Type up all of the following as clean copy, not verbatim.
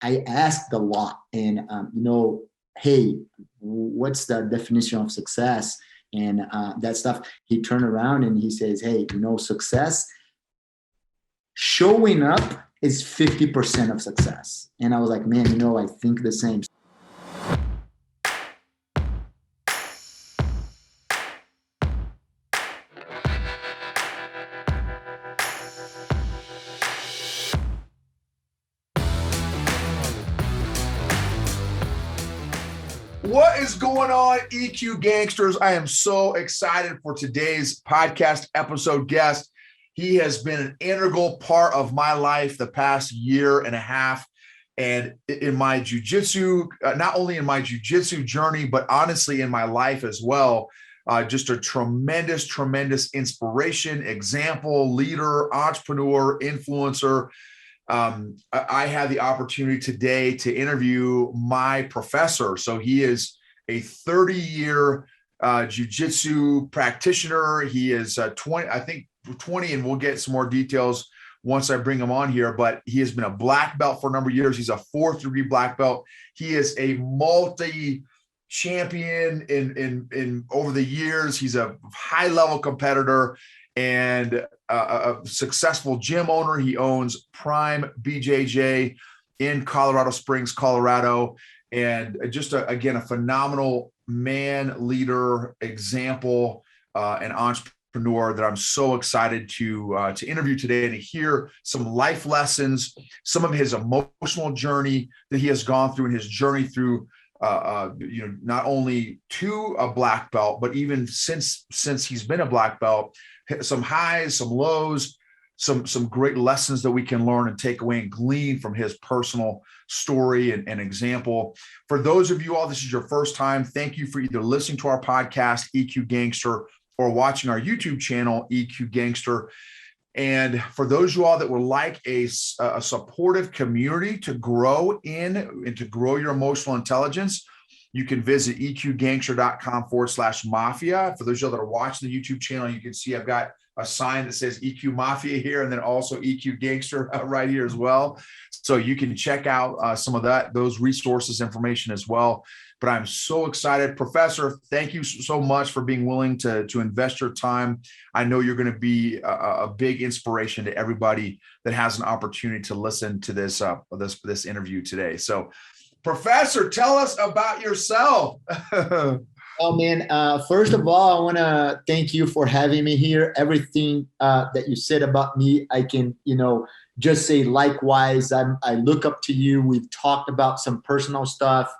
I asked a lot, and hey, what's the definition of success and that stuff. He turned around and he says, hey, success, showing up is 50% of success. And I was like, man, I think the same. What is going on, EQ gangsters? I am so excited for today's podcast episode guest. He has been an integral part of my life the past year and a half. And in my jiu-jitsu, not only in my jiu-jitsu journey, but honestly in my life as well. Just a tremendous, tremendous inspiration, example, leader, entrepreneur, influencer. I had the opportunity today to interview my professor. So he is a 30-year jiu-jitsu practitioner. He is 20, and we'll get some more details once I bring him on here, but he has been a black belt for a number of years. He's a 4th degree black belt. He is a multi-champion in over the years. He's a high-level competitor and a successful gym owner. He owns Prime BJJ in Colorado Springs, Colorado, and just again, a phenomenal man, leader, example, and entrepreneur that I'm so excited to interview today and to hear some life lessons, some of his emotional journey that he has gone through in his journey through not only to a black belt, but even since he's been a black belt, some highs, some lows, some great lessons that we can learn and take away and glean from his personal story and example. For those of you all, this is your first time, thank you for either listening to our podcast, EQ Gangster, or watching our YouTube channel, EQ Gangster. And for those of you all that would like a supportive community to grow in and to grow your emotional intelligence, you can visit eqgangster.com/mafia. For those of you that are watching the YouTube channel, you can see I've got a sign that says EQ Mafia here, and then also EQ Gangster right here as well. So you can check out some of those resources, information as well. But I'm so excited. Professor, thank you so much for being willing to invest your time. I know you're going to be a big inspiration to everybody that has an opportunity to listen to this interview today. So, Professor, tell us about yourself. Oh, man. First of all, I want to thank you for having me here. Everything that you said about me, I can, just say likewise. I look up to you. We've talked about some personal stuff.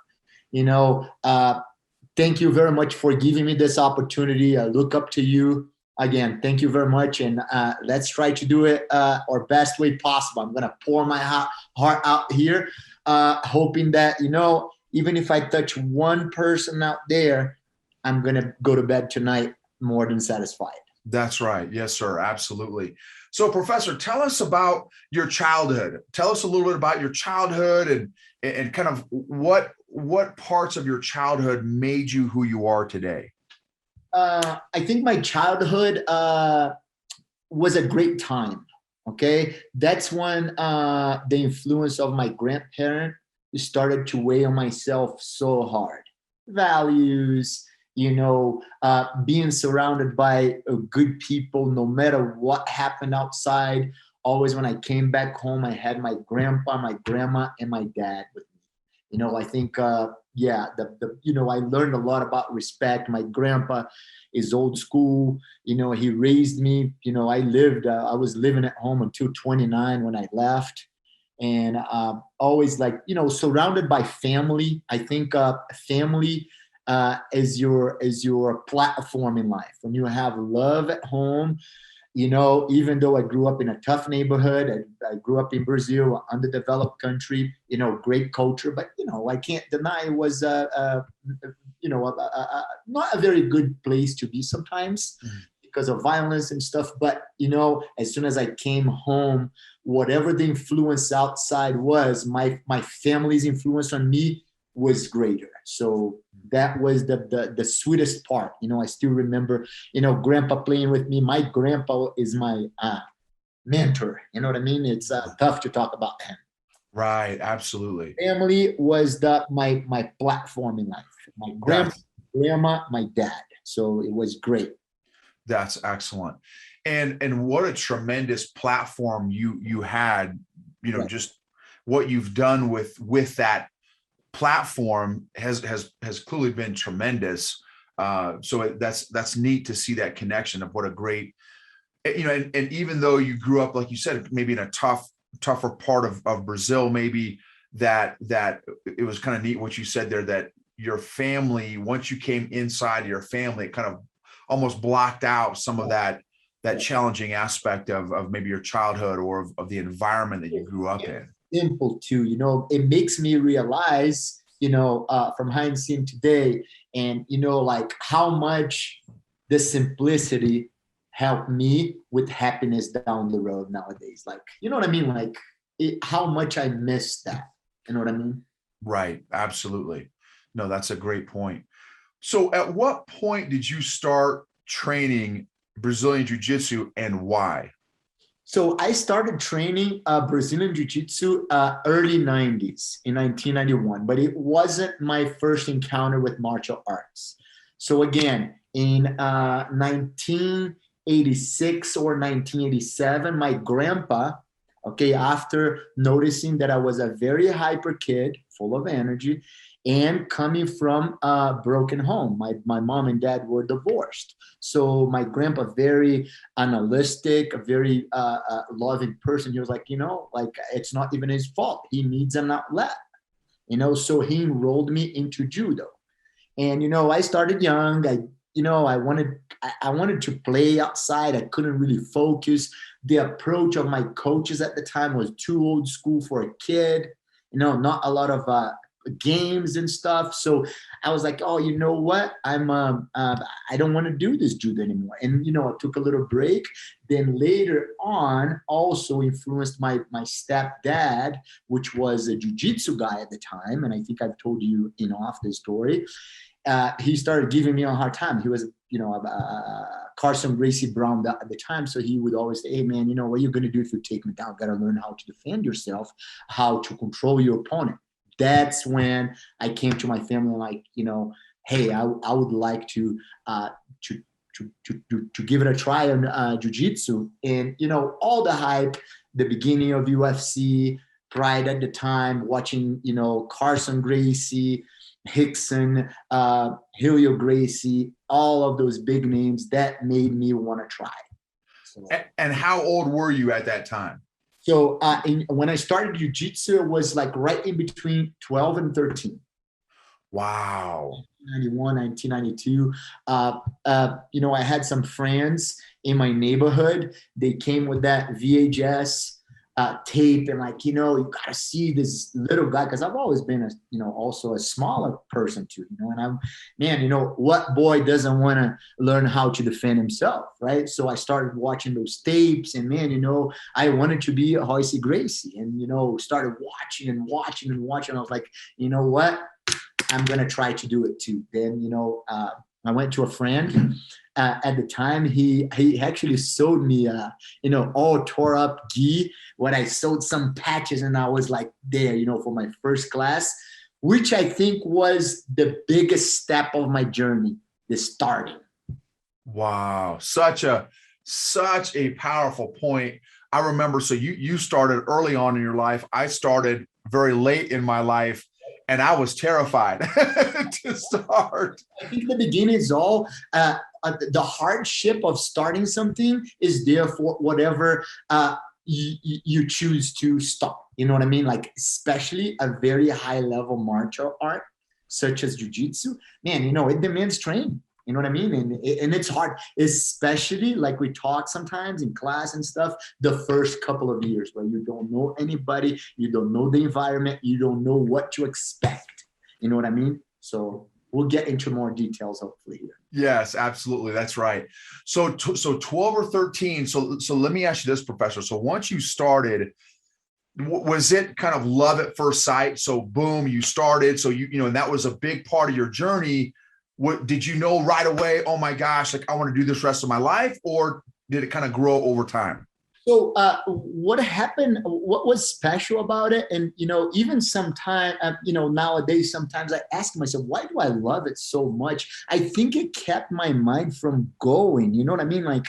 Thank you very much for giving me this opportunity. I look up to you. Again, thank you very much. And let's try to do it our best way possible. I'm going to pour my heart out here, hoping that, even if I touch one person out there, I'm going to go to bed tonight more than satisfied. That's right. Yes, sir. Absolutely. So, Professor, tell us about your childhood. Tell us a little bit about your childhood and kind of what parts of your childhood made you who you are today. I think my childhood was a great time. Okay. That's when the influence of my grandparent started to weigh on myself so hard. Values, being surrounded by good people, no matter what happened outside. Always when I came back home, I had my grandpa, my grandma, and my dad with me. I think, I learned a lot about respect. My grandpa is old school. He raised me. I was living at home until 29 when I left. And always surrounded by family. I think family is your platform in life. When you have love at home, even though I grew up in a tough neighborhood, I grew up in Brazil, an underdeveloped country, great culture, but, I can't deny it was, not a very good place to be sometimes because of violence and stuff. But, as soon as I came home, whatever the influence outside was, my family's influence on me was greater. So that was the sweetest part. I still remember, grandpa playing with me. My grandpa is my mentor. You know what I mean? It's tough to talk about him. Right. Absolutely. Family was my platform in life. My grandma, That's grandma, my dad. So it was great. that's excellent. And what a tremendous platform you had, Right. just what you've done with that platform has clearly been tremendous. So that's neat to see that connection of what a great, and even though you grew up, like you said, maybe in a tougher part of Brazil, maybe that it was kind of neat what you said there, that your family, once you came inside your family, it kind of almost blocked out some of that challenging aspect of maybe your childhood or of the environment that you grew up in. Simple too. It makes me realize, from hindsight today, and like how much the simplicity helped me with happiness down the road nowadays. Like, you know what I mean? Like how much I miss that. You know what I mean? Right. Absolutely. No, that's a great point. So at what point did you start training Brazilian Jiu Jitsu, and why? So I started training Brazilian Jiu Jitsu early 90s in 1991, but it wasn't my first encounter with martial arts. So again, in 1986 or 1987, my grandpa, okay, after noticing that I was a very hyper kid, full of energy, and coming from a broken home. My mom and dad were divorced. So my grandpa, very analytic, a very loving person. He was like, like it's not even his fault. He needs an outlet, so he enrolled me into judo. And, I started young. I wanted to play outside. I couldn't really focus. The approach of my coaches at the time was too old school for a kid, not a lot of games and stuff. So I was like, oh, you know what? I don't want to do this judo anymore. And, I took a little break. Then later on, also influenced my stepdad, which was a jiu-jitsu guy at the time. And I think I've told you, off this story. He started giving me a hard time. He was, Carson Gracie Brown at the time. So he would always say, hey, man, what are you going to do if you take me down? Got to learn how to defend yourself, how to control your opponent. That's when I came to my family like, hey, I would like to give it a try on jiu-jitsu. And, all the hype, the beginning of UFC, Pride at the time, watching, Carson Gracie, Hickson, Helio Gracie, all of those big names, that made me want to try. So, and how old were you at that time? So when I started jiu-jitsu, it was like right in between 12 and 13. Wow. 1991, 1992. I had some friends in my neighborhood. They came with that VHS tape and like, you got to see this little guy, because I've always been also a smaller person too, and I'm, man, what boy doesn't want to learn how to defend himself, right? So I started watching those tapes, and man, I wanted to be a Royce Gracie, and started watching and watching and watching. I was like, you know what, I'm gonna try to do it too. Then I went to a friend. At the time, he actually sold me, all tore up gi. When I sold some patches, and I was like there, for my first class, which I think was the biggest step of my journey, the starting. Wow, such a powerful point. I remember. So you started early on in your life. I started very late in my life, and I was terrified to start. I think the beginning is all. The hardship of starting something is there for whatever you choose to start. You know what I mean? Like, especially a very high level martial art such as jiu-jitsu, man, it demands training. You know what I mean? And it's hard, especially like we talk sometimes in class and stuff, the first couple of years where you don't know anybody, you don't know the environment, you don't know what to expect. You know what I mean? So we'll get into more details hopefully here. Yes, absolutely. That's right. So 12 or 13. So let me ask you this, Professor. So once you started, was it kind of love at first sight? So boom, you started. So and that was a big part of your journey. What did you know right away? Oh my gosh, like I want to do this rest of my life, or did it kind of grow over time? So what happened, what was special about it? And, even sometime, nowadays, sometimes I ask myself, why do I love it so much? I think it kept my mind from going, you know what I mean? Like,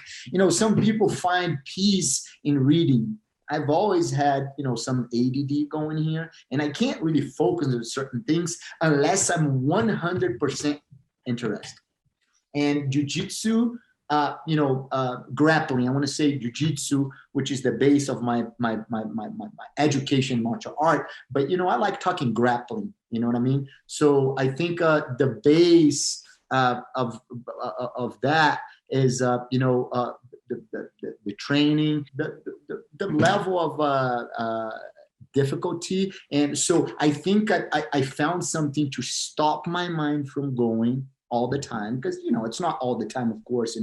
some people find peace in reading. I've always had, some ADD going here, and I can't really focus on certain things unless I'm 100% interested. And jujitsu, grappling. I want to say jujitsu, which is the base of my education, martial art. But I like talking grappling. You know what I mean? So I think the base of that is the training, the level of difficulty. And so I think I found something to stop my mind from going all the time, because it's not all the time, of course.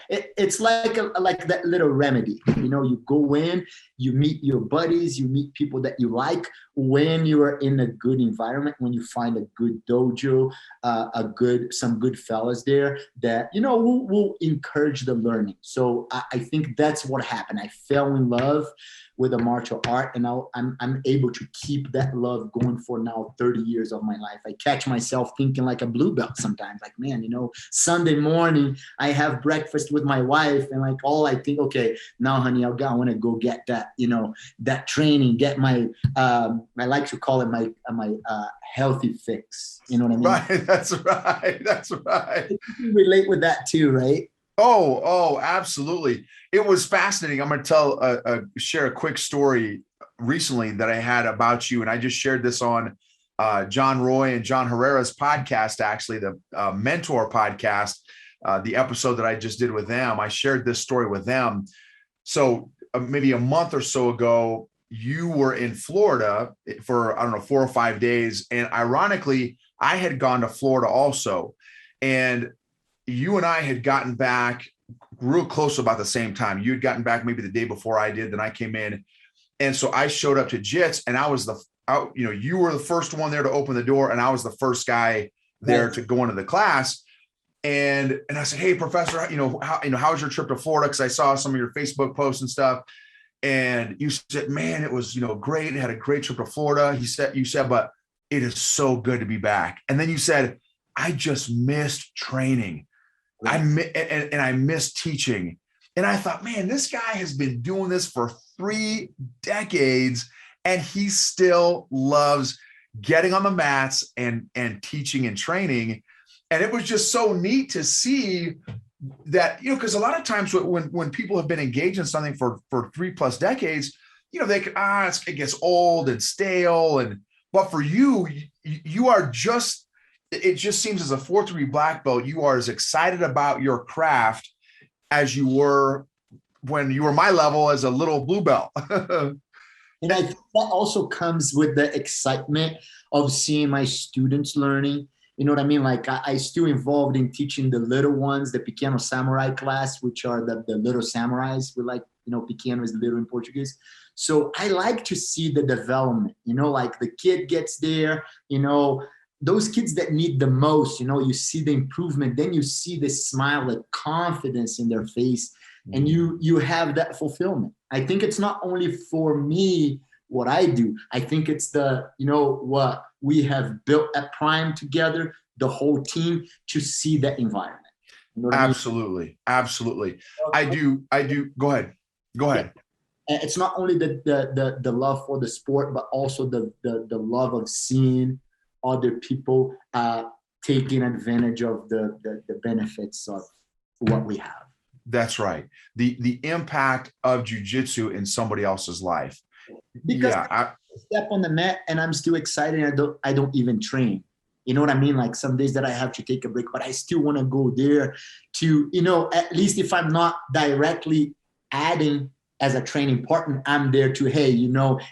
It's like that little remedy. You go in, you meet your buddies, you meet people that you like. When you are in a good environment, when you find a good dojo, some good fellas there that will encourage the learning. So I think that's what happened. I fell in love with a martial art, and I'm able to keep that love going for now 30 years of my life. I catch myself thinking like a blue belt sometimes, like, man, Sunday morning I have breakfast with my wife, and like all I think, okay, now honey, I want to go get that, that training, get my I like to call it my healthy fix. You know what I mean? Right. That's right. You relate with that too, right? Oh, absolutely. It was fascinating. I'm going to share a quick story recently that I had about you. And I just shared this on John Roy and John Herrera's podcast, actually, the Mentor podcast, the episode that I just did with them. I shared this story with them. So maybe a month or so ago, you were in Florida for, 4 or 5 days. And ironically, I had gone to Florida also. And you and I had gotten back real close about the same time. You had gotten back maybe the day before I did. Then I came in. And so I showed up to JITS, and you were the first one there to open the door, and I was the first guy there to go into the class. And I said, hey, Professor, how was your trip to Florida? Because I saw some of your Facebook posts and stuff. And you said, man, it was, great. It had a great trip to Florida. You said, but it is so good to be back. And then you said, I just missed training. Right. I miss teaching. And I thought, man, this guy has been doing this for 3 decades, and he still loves getting on the mats and teaching and training. And it was just so neat to see that, because a lot of times when people have been engaged in something for 3+ decades, they could, it gets old and stale. But for you are just, it just seems as a 4th degree black belt, you are as excited about your craft as you were when you were my level as a little blue belt. And I think that also comes with the excitement of seeing my students learning. You know what I mean? Like I still involved in teaching the little ones, the Pequeno Samurai class, which are the little samurais. We like, Pequeno is little in Portuguese. So I like to see the development, like the kid gets there, those kids that need the most, you see the improvement, then you see the smile, the confidence in their face, and you have that fulfillment. I think it's not only for me what I do. I think it's what we have built at Prime together, the whole team, to see that environment. Absolutely. I mean? Absolutely. I do. Go ahead. Yeah. It's not only the love for the sport, but also the love of seeing other people taking advantage of the benefits of what we have. That's right. The impact of jiu-jitsu in somebody else's life. Because I step on the mat and I'm still excited. I don't even train. You know what I mean? Like some days that I have to take a break, but I still want to go there to, at least if I'm not directly adding as a training partner, I'm there to, hey,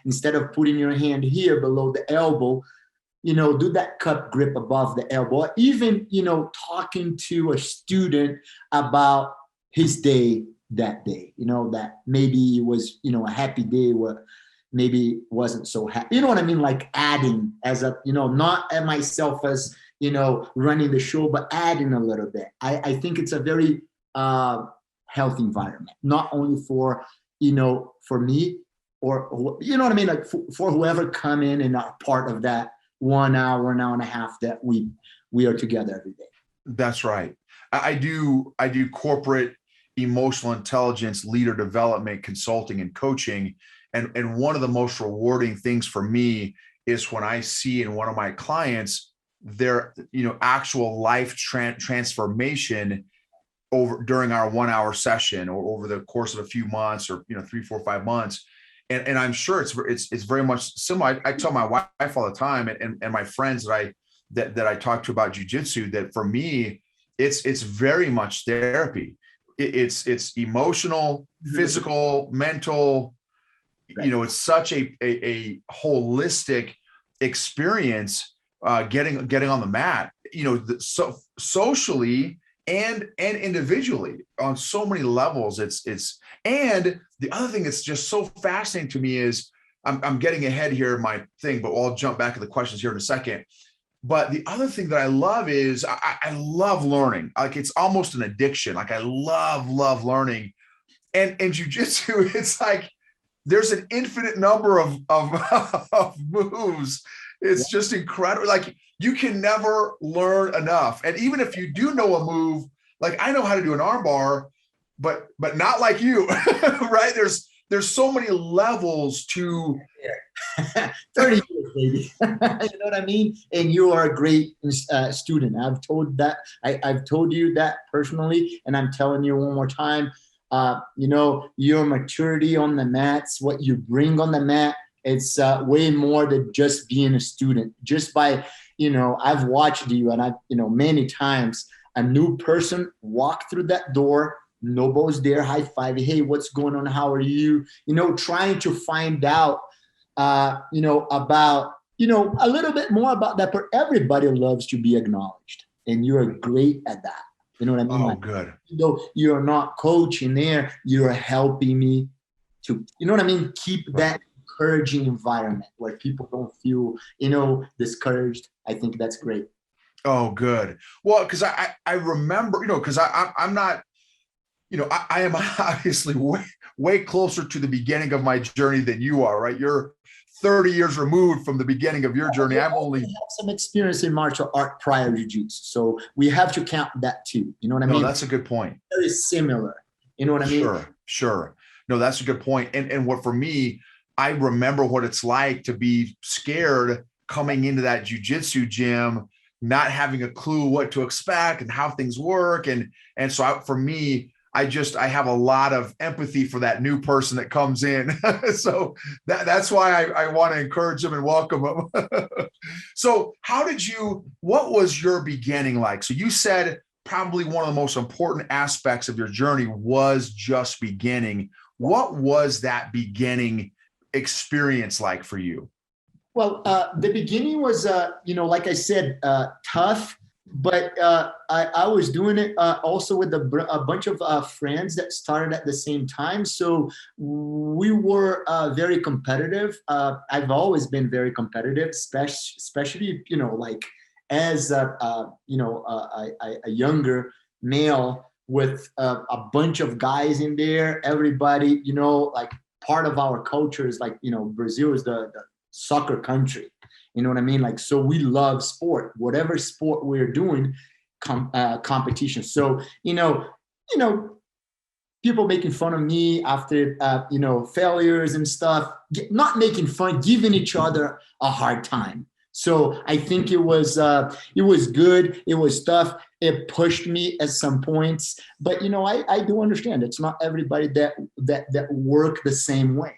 instead of putting your hand here below the elbow, do that cup grip above the elbow. Even, talking to a student about his day that day, that maybe it was, a happy day where maybe wasn't so happy. You know what I mean? Like adding as a, not at myself as, running the show, but adding a little bit. I think it's a very healthy environment, not only for, for me, or you know what I mean, like for whoever come in and are part of that 1 hour, an hour and a half that we are together every day. That's right. I do corporate emotional intelligence, leader development, consulting, and coaching. And one of the most rewarding things for me is when I see in one of my clients their, actual life transformation during our 1 hour session or over the course of a few months or, 3, 4, 5 months. And I'm sure it's very much similar. I tell my wife all the time and my friends that I talk to about jiu-jitsu, that for me, it's very much therapy. It's emotional, physical, mental, it's such a holistic experience, getting on the mat, socially and individually on so many levels. And the other thing that's just so fascinating to me is I'm getting ahead here in my thing, but I'll jump back to the questions here in a second. But the other thing that I love is I love learning. Like it's almost an addiction. Like I love learning. And in jiu-jitsu, it's like there's an infinite number of of moves. It's just incredible. Like you can never learn enough. And even if you do know a move, like I know how to do an arm bar, but not like you, right? There's so many levels to 30 years, baby. You know what I mean? And you are a great student. I've told you that personally, and I'm telling you one more time. Your maturity on the mats, what you bring on the mat, it's way more than just being a student. Just by, I've watched you, and many times a new person walk through that door. Nobody's there, high five. Hey, what's going on? How are you? Trying to find out, about, a little bit more about that. But everybody loves to be acknowledged, and you're great at that. You know what I mean? Oh, good. You're not coaching there. You're helping me to, keep that encouraging environment where people don't feel, discouraged. I think that's great. Oh, good. Well, because I remember, because I'm not, I am obviously way closer to the beginning of my journey than you are, right? You're 30 years removed from the beginning of your journey. I have some experience in martial art prior to jiu-jitsu, so we have to count that too. You know what I mean? No, that's a good point. Very similar. You know what I mean? Sure. No, that's a good point. And what for me, I remember what it's like to be scared coming into that jiu-jitsu gym, not having a clue what to expect and how things work. And so for me, I have a lot of empathy for that new person that comes in. So that's why I want to encourage them and welcome them. So what was your beginning like? So you said probably one of the most important aspects of your journey was just beginning. What was that beginning experience like for you? Well, the beginning was, like I said, tough. But I was doing it also with a bunch of friends that started at the same time. So we were very competitive. I've always been very competitive, especially, as a younger male with a bunch of guys in there. Everybody, part of our culture is Brazil is the soccer country. You know what I mean? So we love sport, whatever sport we're doing, competition. So, people making fun of me after, failures and stuff, not making fun, giving each other a hard time. So I think it was good. It was tough. It pushed me at some points, but, I do understand it's not everybody that work the same way.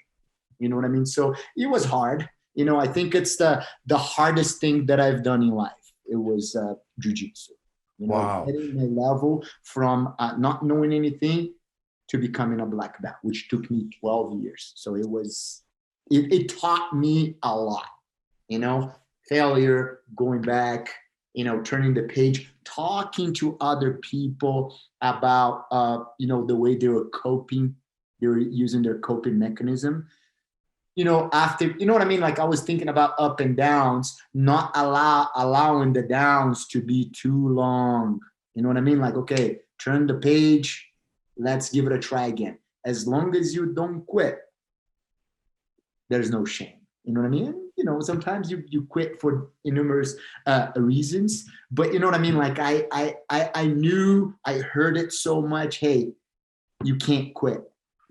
You know what I mean? So it was hard. I think it's the hardest thing that I've done in life. It was jiu-jitsu. Wow. Getting my level from not knowing anything to becoming a black belt, which took me 12 years. So it taught me a lot, failure, going back, turning the page, talking to other people about, the way they were coping. They were using their coping mechanism. After, you know what I mean? I was thinking about up and downs, not allowing the downs to be too long. You know what I mean? Okay, turn the page. Let's give it a try again. as long as you don't quit, there's no shame. You know what I mean? You know, sometimes you quit for numerous reasons, but you know what I mean? Like I knew, I heard it so much. Hey, you can't quit.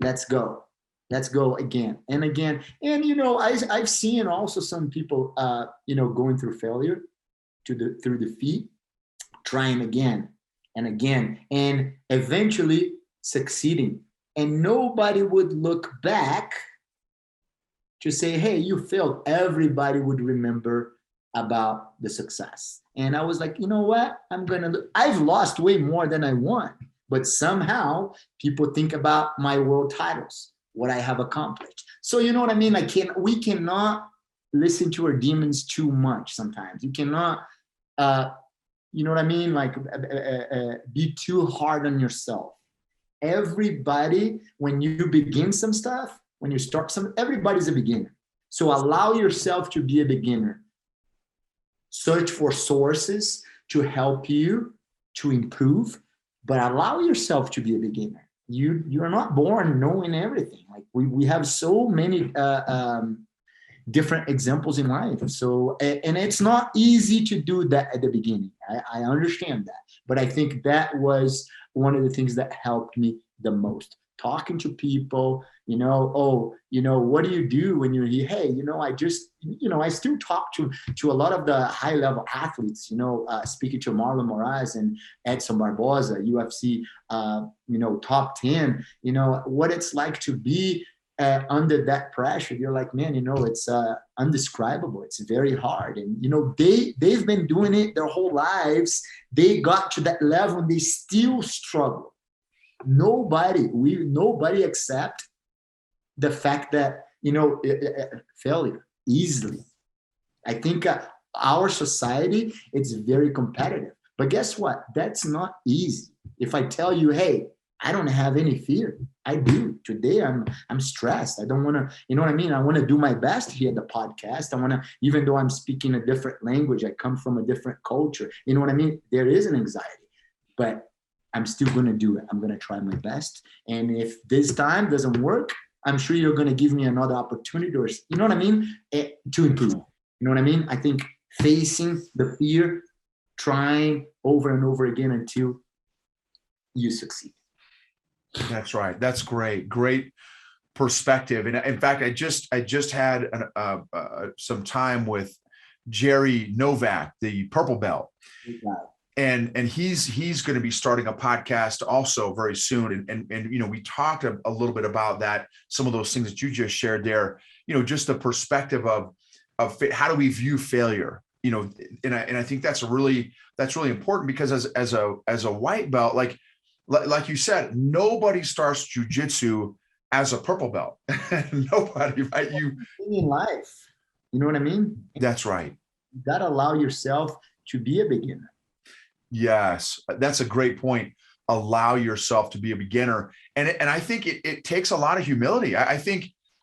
Let's go. Let's go again and again. And, you know, I've seen also some people, you know, going through failure through defeat, trying again and again, and eventually succeeding. And nobody would look back to say, hey, you failed. Everybody would remember about the success. And I was like, you know what? I've lost way more than I won, but somehow people think about my world titles, what I have accomplished. So you know what I mean? We cannot listen to our demons too much sometimes. You cannot, you know what I mean? Like be too hard on yourself. Everybody, when you begin some stuff, when you start everybody's a beginner. So allow yourself to be a beginner. Search for sources to help you to improve, but allow yourself to be a beginner. You are not born knowing everything. Like we have so many different examples in life. So, and it's not easy to do that at the beginning. I understand that, but I think that was one of the things that helped me the most. Talking to people, you know, oh, you know, what do you do when you're here? Hey, you know, I still talk to a lot of the high level athletes, you know, speaking to Marlon Moraes and Edson Barboza, UFC, you know, top 10, you know, what it's like to be under that pressure. You're like, man, you know, it's undescribable. It's very hard. And, you know, they've been doing it their whole lives. They got to that level and they still struggle. Nobody accept the fact that, you know, failure easily. I think our society, it's very competitive, but guess what? That's not easy. If I tell you, hey, I don't have any fear. I do. Today I'm stressed. I don't want to, you know what I mean? I want to do my best here at the podcast. I want to, even though I'm speaking a different language, I come from a different culture. You know what I mean? There is an anxiety, but I'm still going to do it. I'm going to try my best. And if this time doesn't work, I'm sure you're going to give me another opportunity, or, you know what I mean? To improve. You know what I mean? I think facing the fear, trying over and over again until you succeed. That's right. That's great. Great perspective. And in fact, I just had some time with Jerry Novak, the purple belt. And he's going to be starting a podcast also very soon. And you know, we talked a little bit about that, some of those things that you just shared there, you know, just the perspective of how do we view failure, you know, and I think that's really important, because as a white belt, like you said, nobody starts jiu-jitsu as a purple belt. Nobody, right? In life, you know what I mean? That's right. You got to allow yourself to be a beginner. Yes, that's a great point. Allow yourself to be a beginner. And I think it takes a lot of humility. I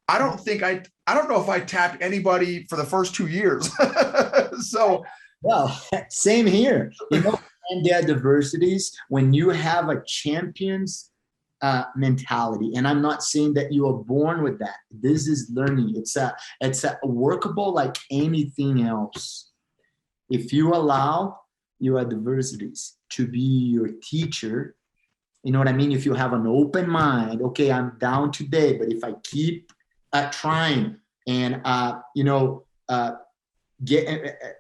don't know if I tapped anybody for the first 2 years. So, well, same here. You know, and there are diversities when you have a champion's mentality. And I'm not saying that you are born with that. This is learning. It's a workable like anything else. If you allow your adversities to be your teacher, you know what I mean? If you have an open mind, okay, I'm down today, but if I keep trying and, you know,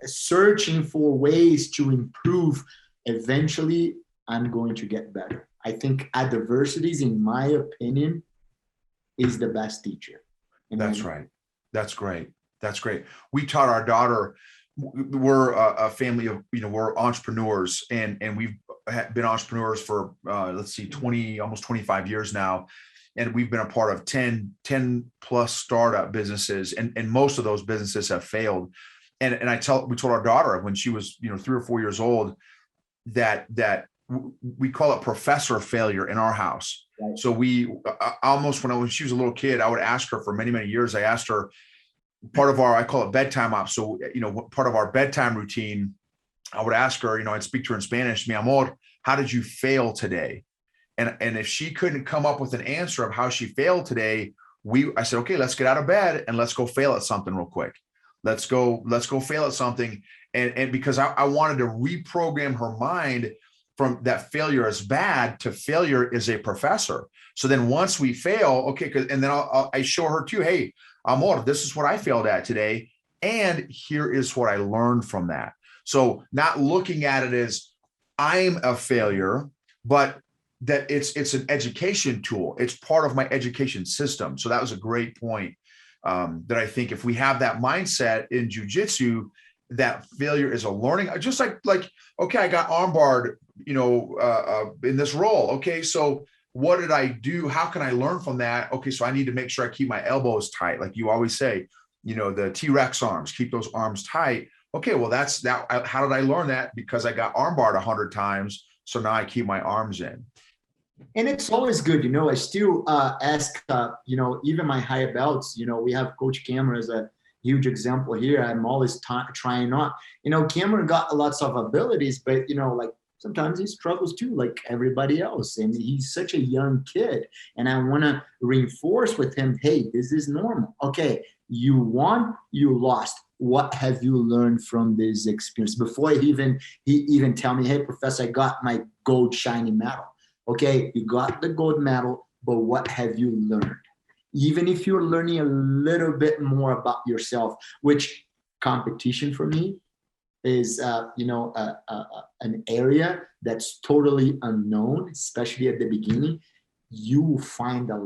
searching for ways to improve, eventually I'm going to get better. I think adversities, in my opinion, is the best teacher. That's right. That's great. That's great. We taught our daughter, we're a family of, you know, we're entrepreneurs, and we've been entrepreneurs for, let's see, almost 25 years now. And we've been a part of 10 plus startup businesses, and most of those businesses have failed. And we told our daughter when she was, you know, 3 or 4 years old, that we call it professor failure in our house. Right. So we almost, when she was a little kid, I would ask her for many, many years. I asked her, part of I call it bedtime ops. So, you know, part of our bedtime routine, I would ask her, you know, I'd speak to her in Spanish, mi amor, how did you fail today? And if she couldn't come up with an answer of how she failed today, I said, okay, let's get out of bed and let's go fail at something real quick. Let's go fail at something. And because I wanted to reprogram her mind from that failure is bad to failure is a professor. So then once we fail, okay, and then I show her too, hey, Amor, this is what I failed at today. And here is what I learned from that. So not looking at it as I'm a failure, but that it's an education tool. It's part of my education system. So that was a great point. That I think if we have that mindset in jiu-jitsu, that failure is a learning, just like, okay, I got armbarred, in this role. Okay. So what did I do? How can I learn from that? Okay. So I need to make sure I keep my elbows tight. Like you always say, the T-Rex arms, keep those arms tight. Okay. Well, that's that. How did I learn that? Because I got armbarred 100 times. So now I keep my arms in. And it's always good, I still ask, even my higher belts, we have Coach Cameron as a huge example here. I'm always trying not, Cameron got lots of abilities, but, like sometimes he struggles too, like everybody else. And he's such a young kid. And I want to reinforce with him, hey, this is normal. Okay, you won, you lost. What have you learned from this experience? Before he even tell me, hey, Professor, I got my gold shiny medal. Okay, you got the gold medal, but what have you learned? Even if you're learning a little bit more about yourself, which competition for me is, an area that's totally unknown, especially at the beginning. You will find out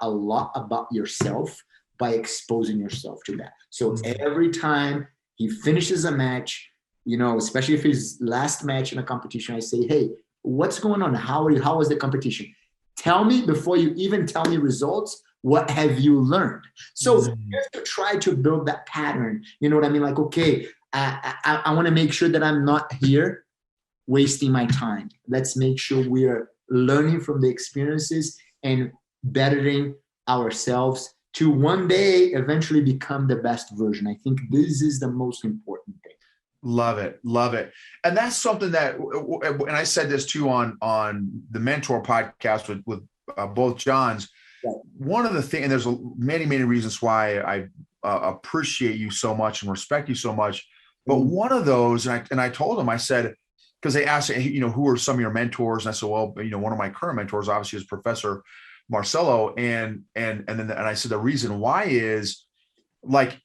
a lot about yourself by exposing yourself to that. So every time he finishes a match, especially if his last match in a competition, I say, hey, what's going on? How was the competition? Tell me before you even tell me results. What have you learned? So you have to try to build that pattern. You know what I mean? Like, okay, I want to make sure that I'm not here wasting my time. Let's make sure we're learning from the experiences and bettering ourselves to one day eventually become the best version. I think this is the most important thing. Love it. Love it. And that's something that, and I said this too on the Mentor podcast with both Johns. Right. One of the things, and there's many, many reasons why I appreciate you so much and respect you so much. But one of those, and I told them, I said, because they asked, who are some of your mentors? And I said, well, one of my current mentors obviously is Professor Marcelo. And I said, the reason why is like,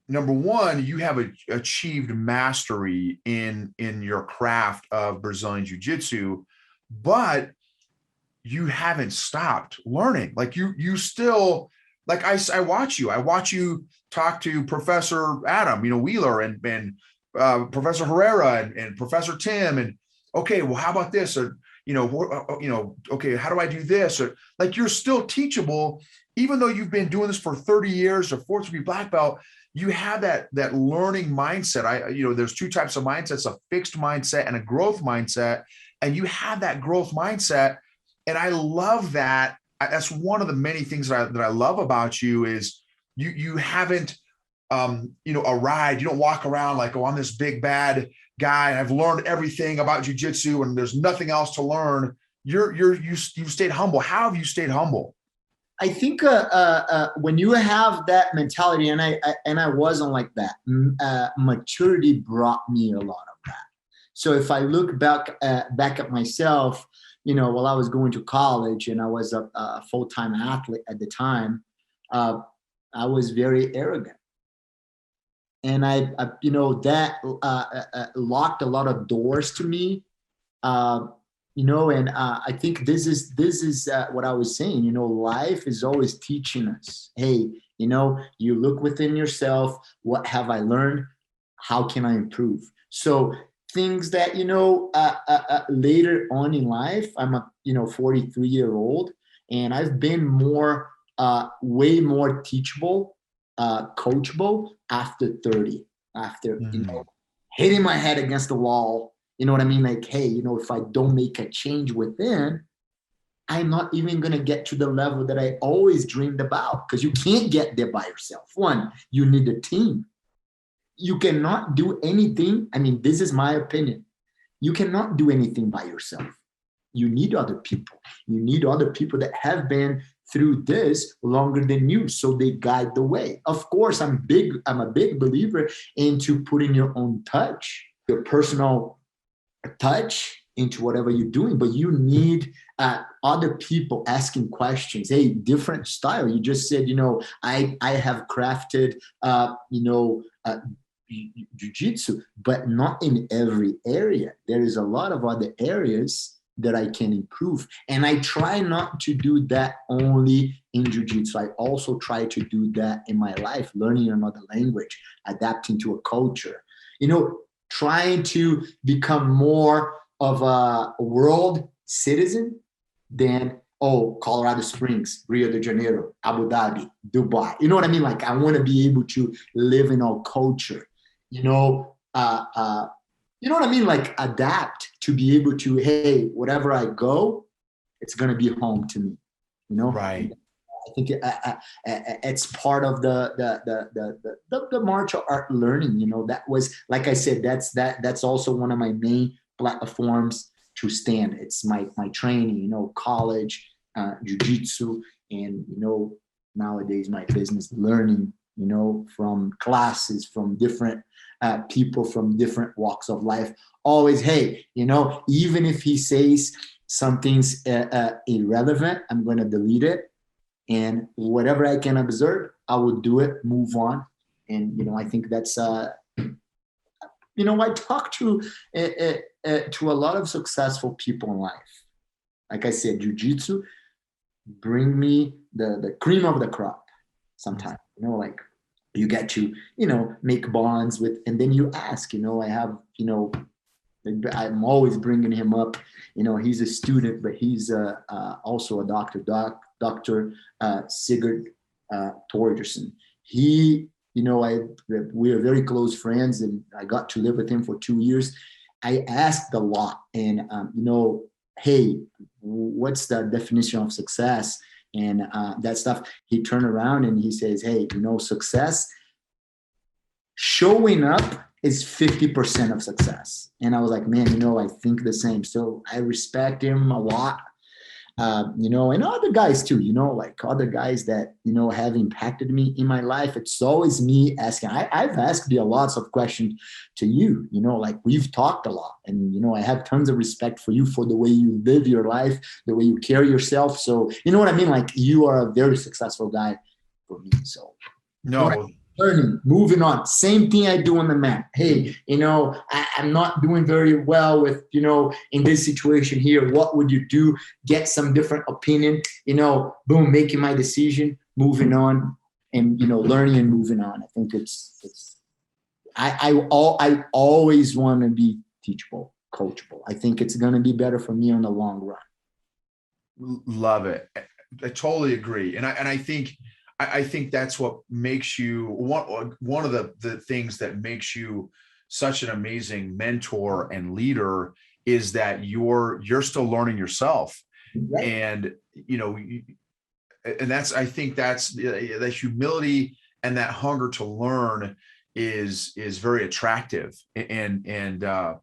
number one, you have achieved mastery in your craft of Brazilian Jiu Jitsu, but you haven't stopped learning. Like you still, like I watch you talk to Professor Adam, Wheeler and Professor Herrera and Professor Tim. And okay, well, how about this? Or, okay, how do I do this? Or like, you're still teachable, even though you've been doing this for 30 years or 4th degree black belt. You have that learning mindset. There's two types of mindsets, a fixed mindset and a growth mindset. And you have that growth mindset. And I love that. That's one of the many things that I love about you is you haven't, arrived. You don't walk around like, oh, I'm this big bad guy. I've learned everything about jiu-jitsu and there's nothing else to learn. You've stayed humble. How have you stayed humble? I think when you have that mentality, and I wasn't like that, maturity brought me a lot of that. So if I look back at myself, while I was going to college and I was a full-time athlete at the time, I was very arrogant. And that locked a lot of doors to me. And I think this is what I was saying. Life is always teaching us. Hey, you look within yourself. What have I learned? How can I improve? So things that later on in life, I'm a 43-year-old, and I've been way more teachable, coachable after 30. After hitting my head against the wall. You know what I mean? Like, hey, if I don't make a change within, I'm not even going to get to the level that I always dreamed about, because you can't get there by yourself. One, you need a team. You cannot do anything. I mean, this is my opinion. you cannot do anything by yourself. You need other people. You need other people that have been through this longer than you, so they guide the way. Of course, I'm a big believer into putting your own touch, your personal touch into whatever you're doing, but you need other people asking questions. Hey, different style. You just said, I have crafted, jiu-jitsu, but not in every area. There is a lot of other areas that I can improve. And I try not to do that only in jiu-jitsu. I also try to do that in my life, learning another language, adapting to a culture, trying to become more of a world citizen than, Colorado Springs, Rio de Janeiro, Abu Dhabi, Dubai. You know what I mean? Like, I want to be able to live in our culture, you know what I mean? Like, adapt to be able to, hey, wherever I go, it's going to be home to me, Right. I think it's part of the martial art learning. That was, like I said, that's also one of my main platforms to stand. It's my training, college, jiu-jitsu, and nowadays my business, learning, from classes, from different people from different walks of life. Always, hey, even if he says something's irrelevant, I'm going to delete it. And whatever I can observe, I will do it, move on. And, I think that's, I talk to a lot of successful people in life. Like I said, jiu-jitsu bring me the cream of the crop sometimes, like you get to, make bonds with, and then you ask, I have, I'm always bringing him up, he's a student, but he's also a doctor, Dr. Sigurd Torgerson. He, we are very close friends, and I got to live with him for 2 years. I asked a lot, and, hey, what's the definition of success? And that stuff. He turned around and he says, hey, success, showing up is 50% of success. And I was like, man, I think the same. So I respect him a lot. And other guys too, like other guys that, have impacted me in my life. It's always me asking. I've asked you lots of questions to you, like we've talked a lot, and, I have tons of respect for you, for the way you live your life, the way you carry yourself. So, you know what I mean? Like, you are a very successful guy for me. So learning, moving on. Same thing I do on the mat. Hey, I'm not doing very well with, in this situation here. What would you do? Get some different opinion, boom, making my decision, moving on, and, learning and moving on. I think I always want to be teachable, coachable. I think it's going to be better for me on the long run. Love it. I totally agree. And I think that's what makes you one of the things that makes you such an amazing mentor and leader is that you're still learning yourself. Right. And, and I think that's the humility and that hunger to learn is very attractive. And I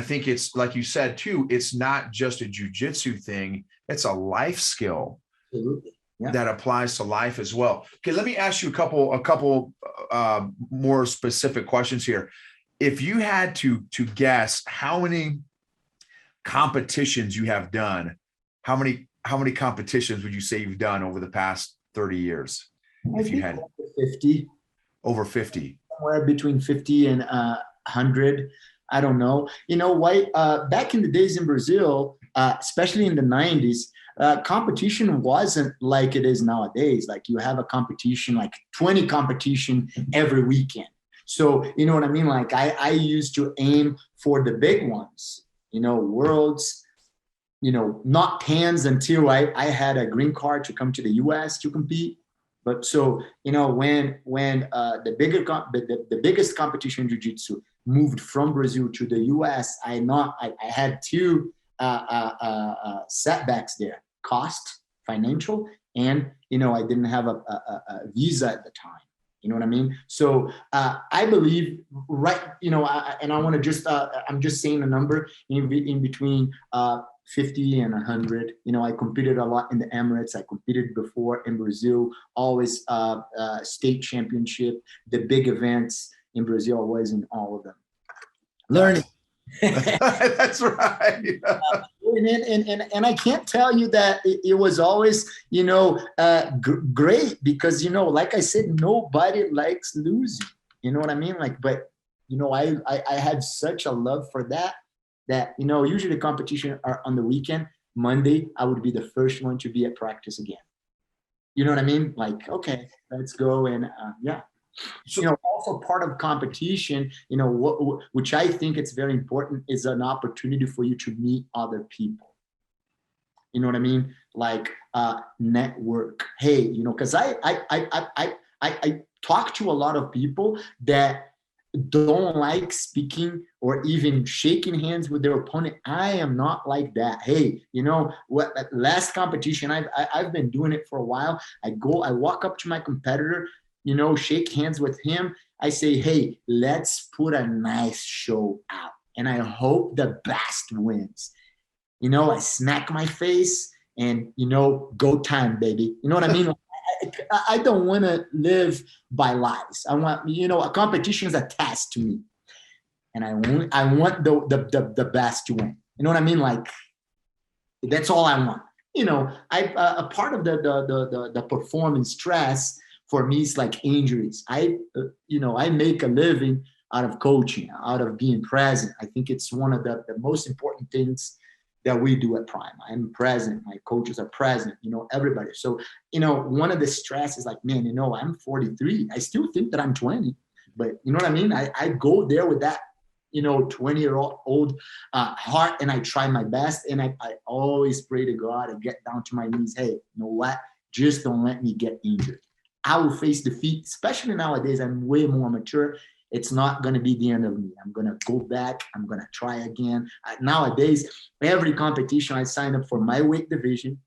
think it's, like you said too, it's not just a jiu-jitsu thing. It's a life skill. Absolutely. Yeah. That applies to life as well. Okay, let me ask you a couple more specific questions here. If you had to guess how many competitions you have done, how many competitions would you say you've done over the past 30 years? If you had 50, over 50, somewhere between 50 and 100. I don't know. Back in the days in Brazil, especially in the 90s. Competition wasn't like it is nowadays. Like, you have a competition, like 20 competition every weekend. So, you know what I mean? Like, I used to aim for the big ones, worlds, not pans until I had a green card to come to the US to compete. But so, when the biggest competition in jiu-jitsu moved from Brazil to the US, I had two setbacks there. Cost, financial, and I didn't have a visa at the time. You know what I mean? So I believe, right, you know, and I want to just, I'm just saying a number in between 50 and 100. You know, I competed a lot in the Emirates. I competed before in Brazil, always state championship, the big events in Brazil, I was in all of them. Learning. That's right. And I can't tell you that it was always, you know, great, because, you know, like I said, nobody likes losing. You know what I mean? Like, but, you know, I had such a love for that, you know, usually the competition are on the weekend. Monday, I would be the first one to be at practice again. You know what I mean? Like, okay, let's go. And yeah. So, you know, also part of competition, you know, which I think it's very important, is an opportunity for you to meet other people. You know what I mean? Like network. Hey, you know, because I talk to a lot of people that don't like speaking or even shaking hands with their opponent. I am not like that. Hey, you know what? Last competition, I've been doing it for a while. I walk up to my competitor, you know, shake hands with him. I say, hey, let's put a nice show out, and I hope the best wins. You know, I smack my face and, you know, go time, baby. You know what I mean? I don't want to live by lies. I want, you know, a competition is a test to me, and I want the best to win. You know what I mean? Like, that's all I want. You know, a part of the performance stress for me is like injuries. You know, I make a living out of coaching, out of being present. I think it's one of the most important things that we do at Prime. I'm present. My coaches are present, you know, everybody. So, you know, one of the stress is like, man, you know, I'm 43. I still think that I'm 20, but you know what I mean? I go there with that, you know, 20-year-old heart, and I try my best. And I always pray to God and get down to my knees. Hey, you know what? Just don't let me get injured. I will face defeat, especially nowadays. I'm way more mature. It's not going to be the end of me. I'm going to go back. I'm going to try again. Nowadays, every competition I sign up for my weight division,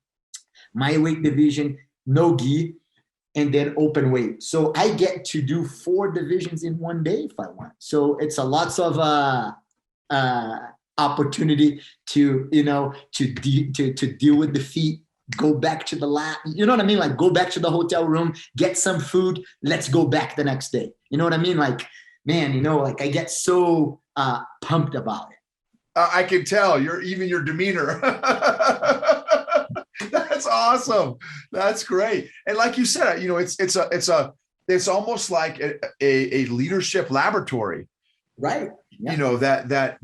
no gi, and then open weight. So I get to do 4 divisions in one day if I want. So it's a lots of opportunity to, you know, to deal with defeat. Go back to the lab, you know what I mean? Like, go back to the hotel room, get some food, let's go back the next day. You know what I mean? Like, man, you know, like I get so pumped about it. I can tell your demeanor. That's awesome. That's great. And like you said, you know, it's almost like a leadership laboratory, right? Yeah. You know, that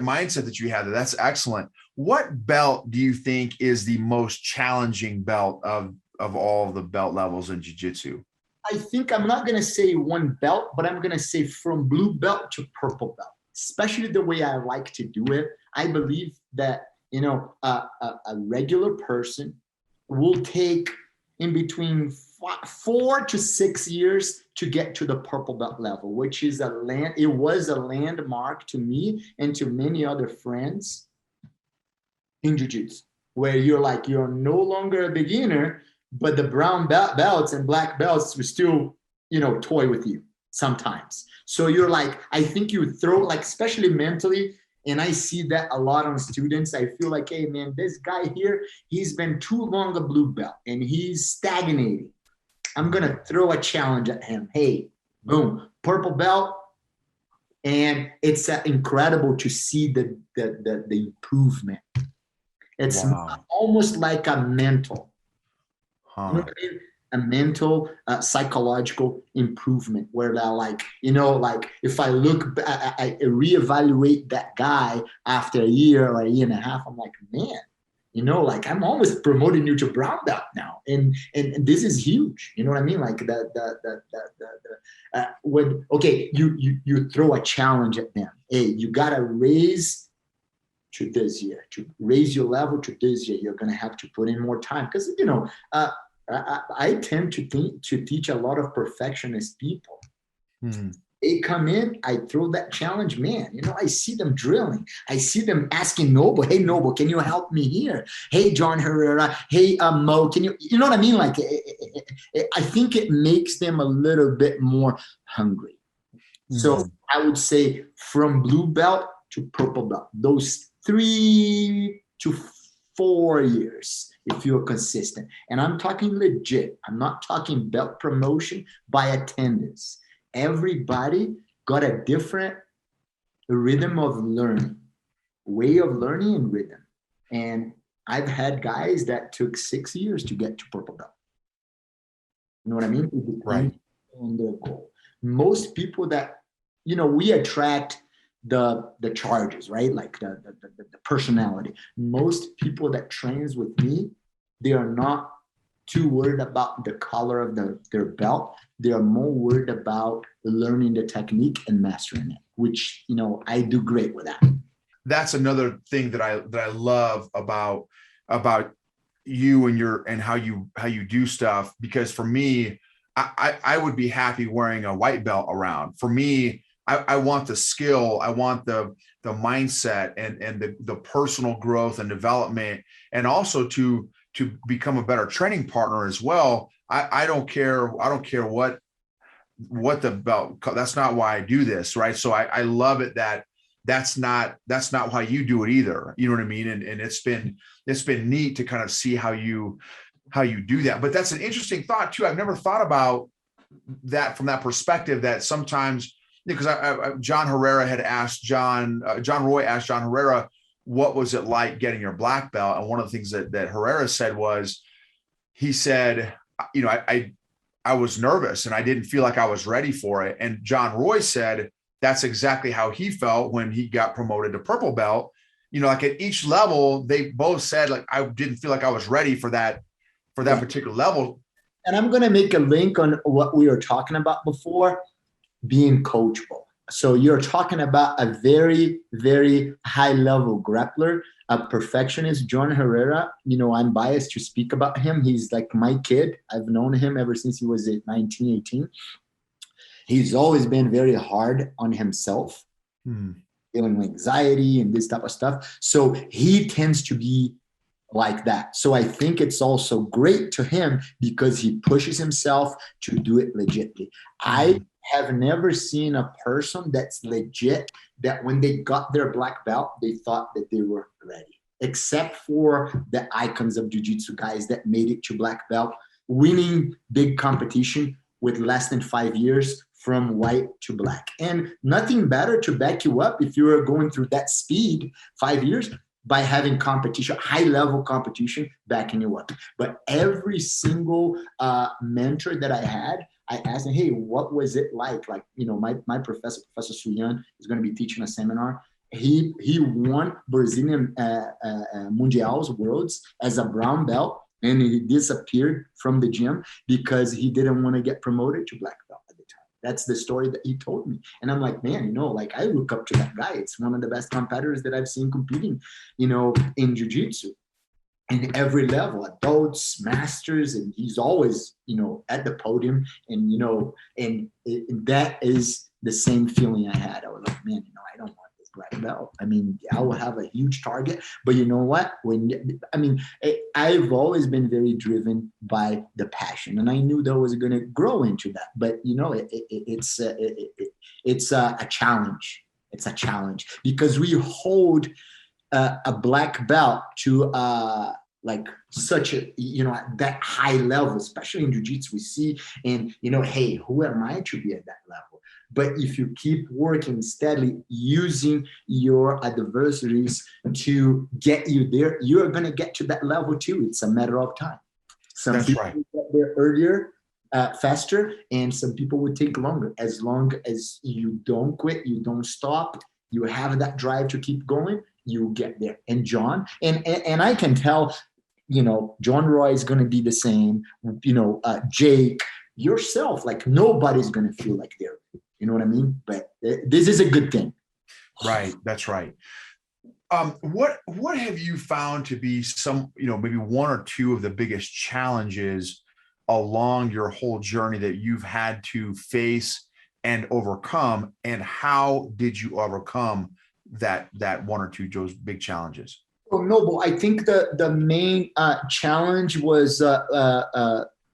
mindset that you have. That's excellent. What belt do you think is the most challenging belt of all the belt levels in jiu-jitsu? I think I'm not going to say one belt, but I'm going to say from blue belt to purple belt, especially the way I like to do it. I believe that, you know, a regular person will take in between 4 to 6 years to get to the purple belt level, which is it was a landmark to me and to many other friends in jiu-jitsu, where you're no longer a beginner, but the brown belts and black belts will still, you know, toy with you sometimes. So you're like, I think you throw, like, especially mentally, and I see that a lot on students. I feel like, hey, man, this guy here, he's been too long a blue belt and he's stagnating. I'm going to throw a challenge at him. Hey, boom, purple belt. And it's incredible to see the improvement. It's almost like a mental, you know what I mean? A mental, psychological improvement, where that, like, you know, like if I look, I reevaluate that guy after a year or a year and a half, I'm like, man, you know, like I'm almost promoting you to brown belt now, and this is huge. You know what I mean? Like when you throw a challenge at them. Hey, you gotta raise to this year, to raise your level to this year. You're gonna have to put in more time, because you know. I tend to teach a lot of perfectionist people. They come in, I throw that challenge, man. You know, I see them drilling. I see them asking Noble, hey, Noble, can you help me here? Hey, John Herrera. Hey, Mo, can you know what I mean? Like, I think it makes them a little bit more hungry. So I would say from blue belt to purple belt, those 3 to 4 years, if you're consistent. And I'm talking legit. I'm not talking belt promotion by attendance. Everybody got a different rhythm of learning, way of learning and rhythm. And I've had guys that took 6 years to get to purple belt. You know what I mean? Right. On their goal. Most people that, you know, we attract the charges, right? Like the personality. Most people that trains with me, they are not too worried about the color of their belt. They are more worried about learning the technique and mastering it, which, you know, I do great with that. That's another thing that I love about you and how you do stuff. Because for me, I would be happy wearing a white belt around. For me, I want the skill, I want the mindset and the personal growth and development, and also to become a better training partner as well. I don't care what the belt, that's not why I do this, right? So I love it that's not why you do it either. You know what I mean? And it's been neat to kind of see how you do that. But that's an interesting thought too. I've never thought about that from that perspective, that sometimes, because John Herrera had asked John Roy asked John Herrera, what was it like getting your black belt? And one of the things that Herrera said was, he said, you know, I was nervous and I didn't feel like I was ready for it. And John Roy said that's exactly how he felt when he got promoted to purple belt. You know, like at each level, they both said, like, I didn't feel like I was ready for that particular level. And I'm going to make a link on what we were talking about before, being coachable. So you're talking about a very, very high level grappler, a perfectionist, John Herrera. You know, I'm biased to speak about him. He's like my kid. I've known him ever since he was 19, 18. He's always been very hard on himself, dealing with anxiety and this type of stuff. So he tends to be like that. So I think it's also great to him because he pushes himself to do it legitly. I have never seen a person that's legit that when they got their black belt, they thought that they were ready, except for the icons of jiu-jitsu guys that made it to black belt, winning big competition with less than 5 years from white to black. And nothing better to back you up if you are going through that speed, 5 years, by having competition, high level competition backing you up. But every single mentor that I had, I asked him, hey, what was it like? Like, you know, my professor, Professor Suyan, is going to be teaching a seminar. He won Brazilian Mundials, Worlds as a brown belt, and he disappeared from the gym because he didn't want to get promoted to black belt at the time. That's the story that he told me. And I'm like, man, you know, like I look up to that guy. It's one of the best competitors that I've seen competing, you know, in jiu-jitsu. In every level, adults, masters, and he's always, you know, at the podium. And, you know, and that is the same feeling I had. I was like, man, you know, I don't want this black belt. I mean, I will have a huge target, but you know what? I've always been very driven by the passion, and I knew that was going to grow into that. But you know, it's a challenge. It's a challenge because we hold a black belt to like such a, you know, that high level, especially in jiu-jitsu, we see, and you know, hey, who am I to be at that level? But if you keep working steadily, using your adversaries to get you there, you're going to get to that level too. It's a matter of time. Some people get there earlier, faster, and some people would take longer. As long as you don't quit, you don't stop, you have that drive to keep going, you get there. And John, and I can tell, you know, John Roy is going to be the same, you know, Jake, yourself, like nobody's going to feel like they're, you know what I mean? But this is a good thing. Right. That's right. What have you found to be some, you know, maybe one or two of the biggest challenges along your whole journey that you've had to face and overcome? And how did you overcome that one or two of those big challenges? Well, Noble, I think the main challenge was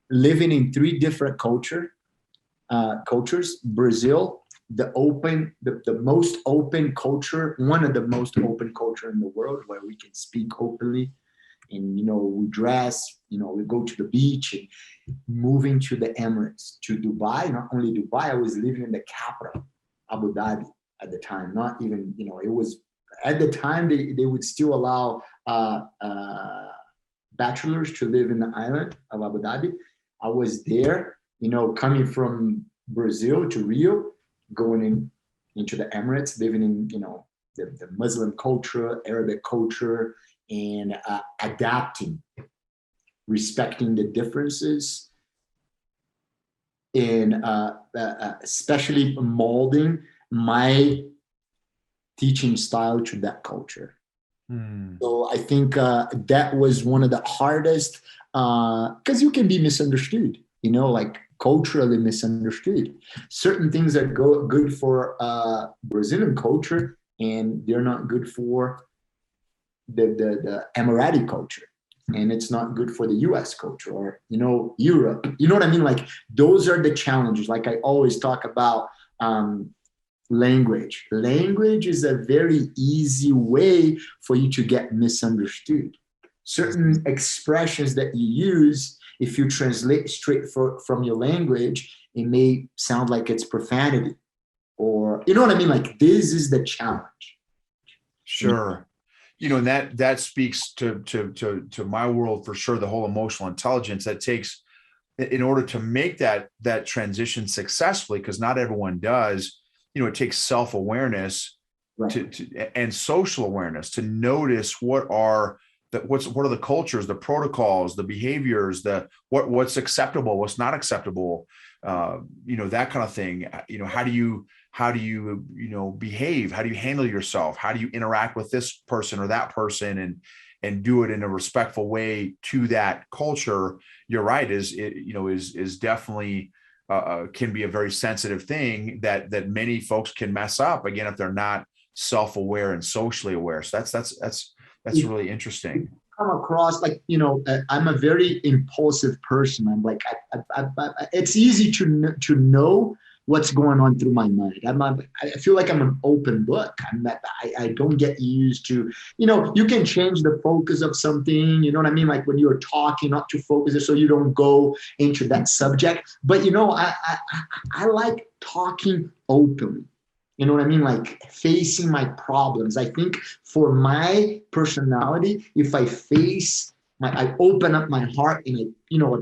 living in three different cultures. Brazil, the most open culture, one of the most open culture in the world, where we can speak openly, and we dress, we go to the beach, and moving to the Emirates, to Dubai. Not only Dubai, I was living in the capital, Abu Dhabi at the time. Not even, it was at the time they would still allow bachelors to live in the island of Abu Dhabi. I was there, coming from Brazil to Rio, going into the Emirates, living in, the Muslim culture, Arabic culture, and adapting, respecting the differences, and especially molding my teaching style to that culture. So I think that was one of the hardest, because you can be misunderstood, like culturally misunderstood. Certain things are good for Brazilian culture, and they're not good for the Emirati culture, and it's not good for the US culture, or Europe. You know what I mean? Like, those are the challenges. Like I always talk about language. Language is a very easy way for you to get misunderstood. Certain expressions that you use, if you translate straight from your language, it may sound like it's profanity, or you know what I mean? Like, this is the challenge. Sure. And that speaks to my world for sure. The whole emotional intelligence that takes in order to make that transition successfully, because not everyone does. It takes self-awareness, right, and social awareness to notice what are the cultures, the protocols, the behaviors, what's acceptable, what's not acceptable, that kind of thing. How do you behave? How do you handle yourself? How do you interact with this person or that person, and do it in a respectful way to that culture? You're right. Is definitely can be a very sensitive thing that many folks can mess up, again, if they're not self-aware and socially aware. So that's really interesting. Come across like, I'm a very impulsive person. I'm like, it's easy to know what's going on through my mind. I feel like I'm an open book. I don't get used to, you can change the focus of something, you know what I mean? Like when you're talking, not to focus it so you don't go into that subject. But, I like talking openly. You know what I mean? Like facing my problems. I think for my personality, if I open up my heart and I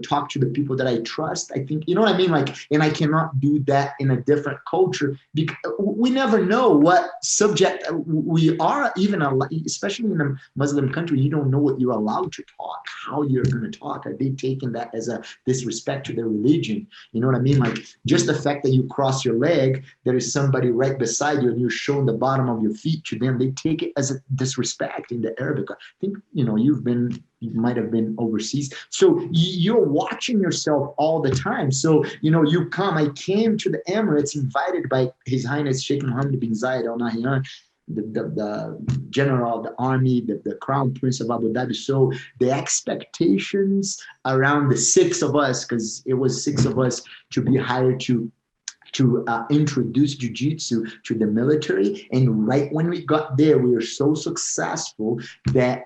talk to the people that I trust, I think, you know what I mean? Like, and I cannot do that in a different culture, because we never know what subject we are, even especially in a Muslim country. You don't know what you're allowed to talk, how you're going to talk. Are they taking that as a disrespect to their religion? You know what I mean? Like just the fact that you cross your leg, there is somebody right beside you and you're showing the bottom of your feet to them, they take it as a disrespect in the Arabic. I think, you might have been overseas. So you're watching yourself all the time. So, I came to the Emirates invited by His Highness Sheikh Mohammed bin Zayed Al Nahyan, the general of the army, the crown prince of Abu Dhabi. So the expectations around the six of us, because it was six of us to be hired to introduce jiu-jitsu to the military. And right when we got there, we were so successful that,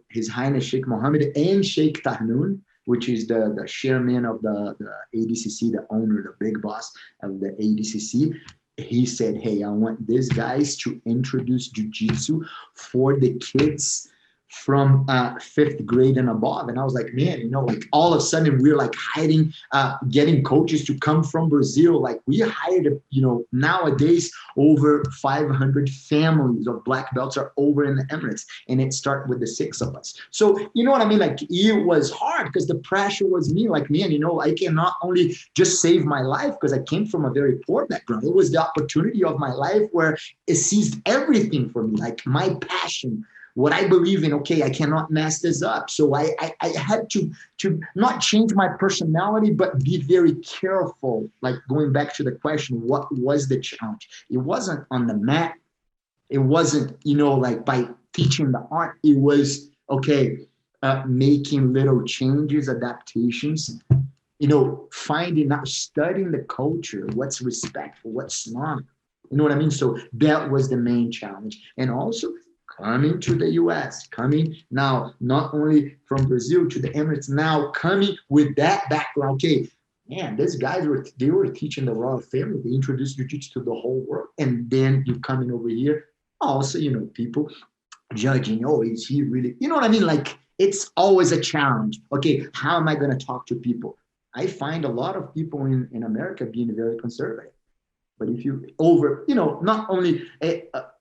His Highness Sheikh Mohammed and Sheikh Tahnoon, which is the chairman of the ADCC, the owner, the big boss of the ADCC, he said, hey, I want these guys to introduce jiu-jitsu for the kids from 5th grade and above. And I was like, man, like all of a sudden we're like hiding, getting coaches to come from Brazil. Like we hired, nowadays over 500 families of black belts are over in the Emirates, and it started with the six of us. So, you know what I mean? Like it was hard because the pressure was me, like, man, I can not only just save my life because I came from a very poor background. It was the opportunity of my life where it seized everything for me, like my passion, what I believe in. Okay, I cannot mess this up. So I had to not change my personality, but be very careful. Like going back to the question, what was the challenge? It wasn't on the mat. It wasn't, like by teaching the art. It was, okay, making little changes, adaptations, finding out, studying the culture, what's respectful, what's not. You know what I mean? So that was the main challenge. And also coming to the US, coming now, not only from Brazil to the Emirates, now coming with that background. Okay, man, these guys were teaching the royal family. They introduced jiu-jitsu to the whole world. And then you coming over here, also, people judging, oh, is he really, you know what I mean? Like, it's always a challenge. Okay, how am I going to talk to people? I find a lot of people in America being very conservative. But if you not only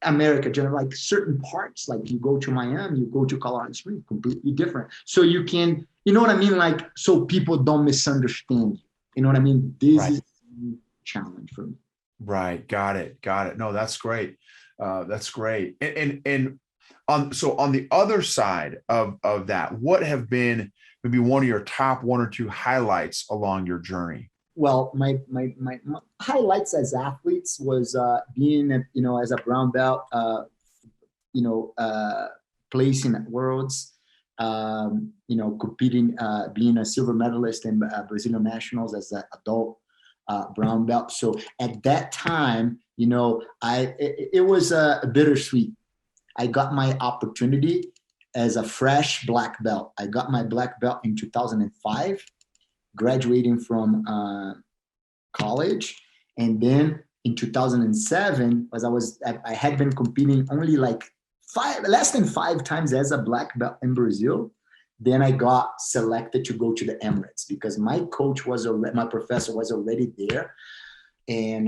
America, generally, like certain parts, like you go to Miami, you go to Colorado Springs, completely different. So you can, you know what I mean? Like, so people don't misunderstand you. You know what I mean? This is a challenge for me. Right. Got it. No, that's great. That's great. And on the other side of that, what have been maybe one of your top one or two highlights along your journey? Well, my highlights as athletes was being, as a brown belt, placing at Worlds, competing, being a silver medalist in Brazilian Nationals as an adult brown belt. So at that time, it was bittersweet. I got my opportunity as a fresh black belt. I got my black belt in 2005. Graduating from college, and then in 2007, I had been competing only like less than 5 times as a black belt in Brazil. Then I got selected to go to the Emirates because my professor was already there, and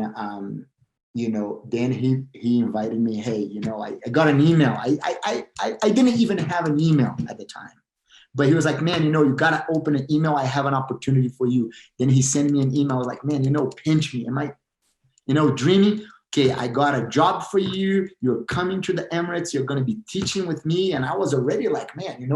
then he invited me. Hey, I got an email. I didn't even have an email at the time. But he was like, man, you got to open an email. I have an opportunity for you. Then he sent me an email. I was like, man, pinch me. Am I, dreaming? Okay, I got a job for you. You're coming to the Emirates. You're going to be teaching with me. And I was already like, man,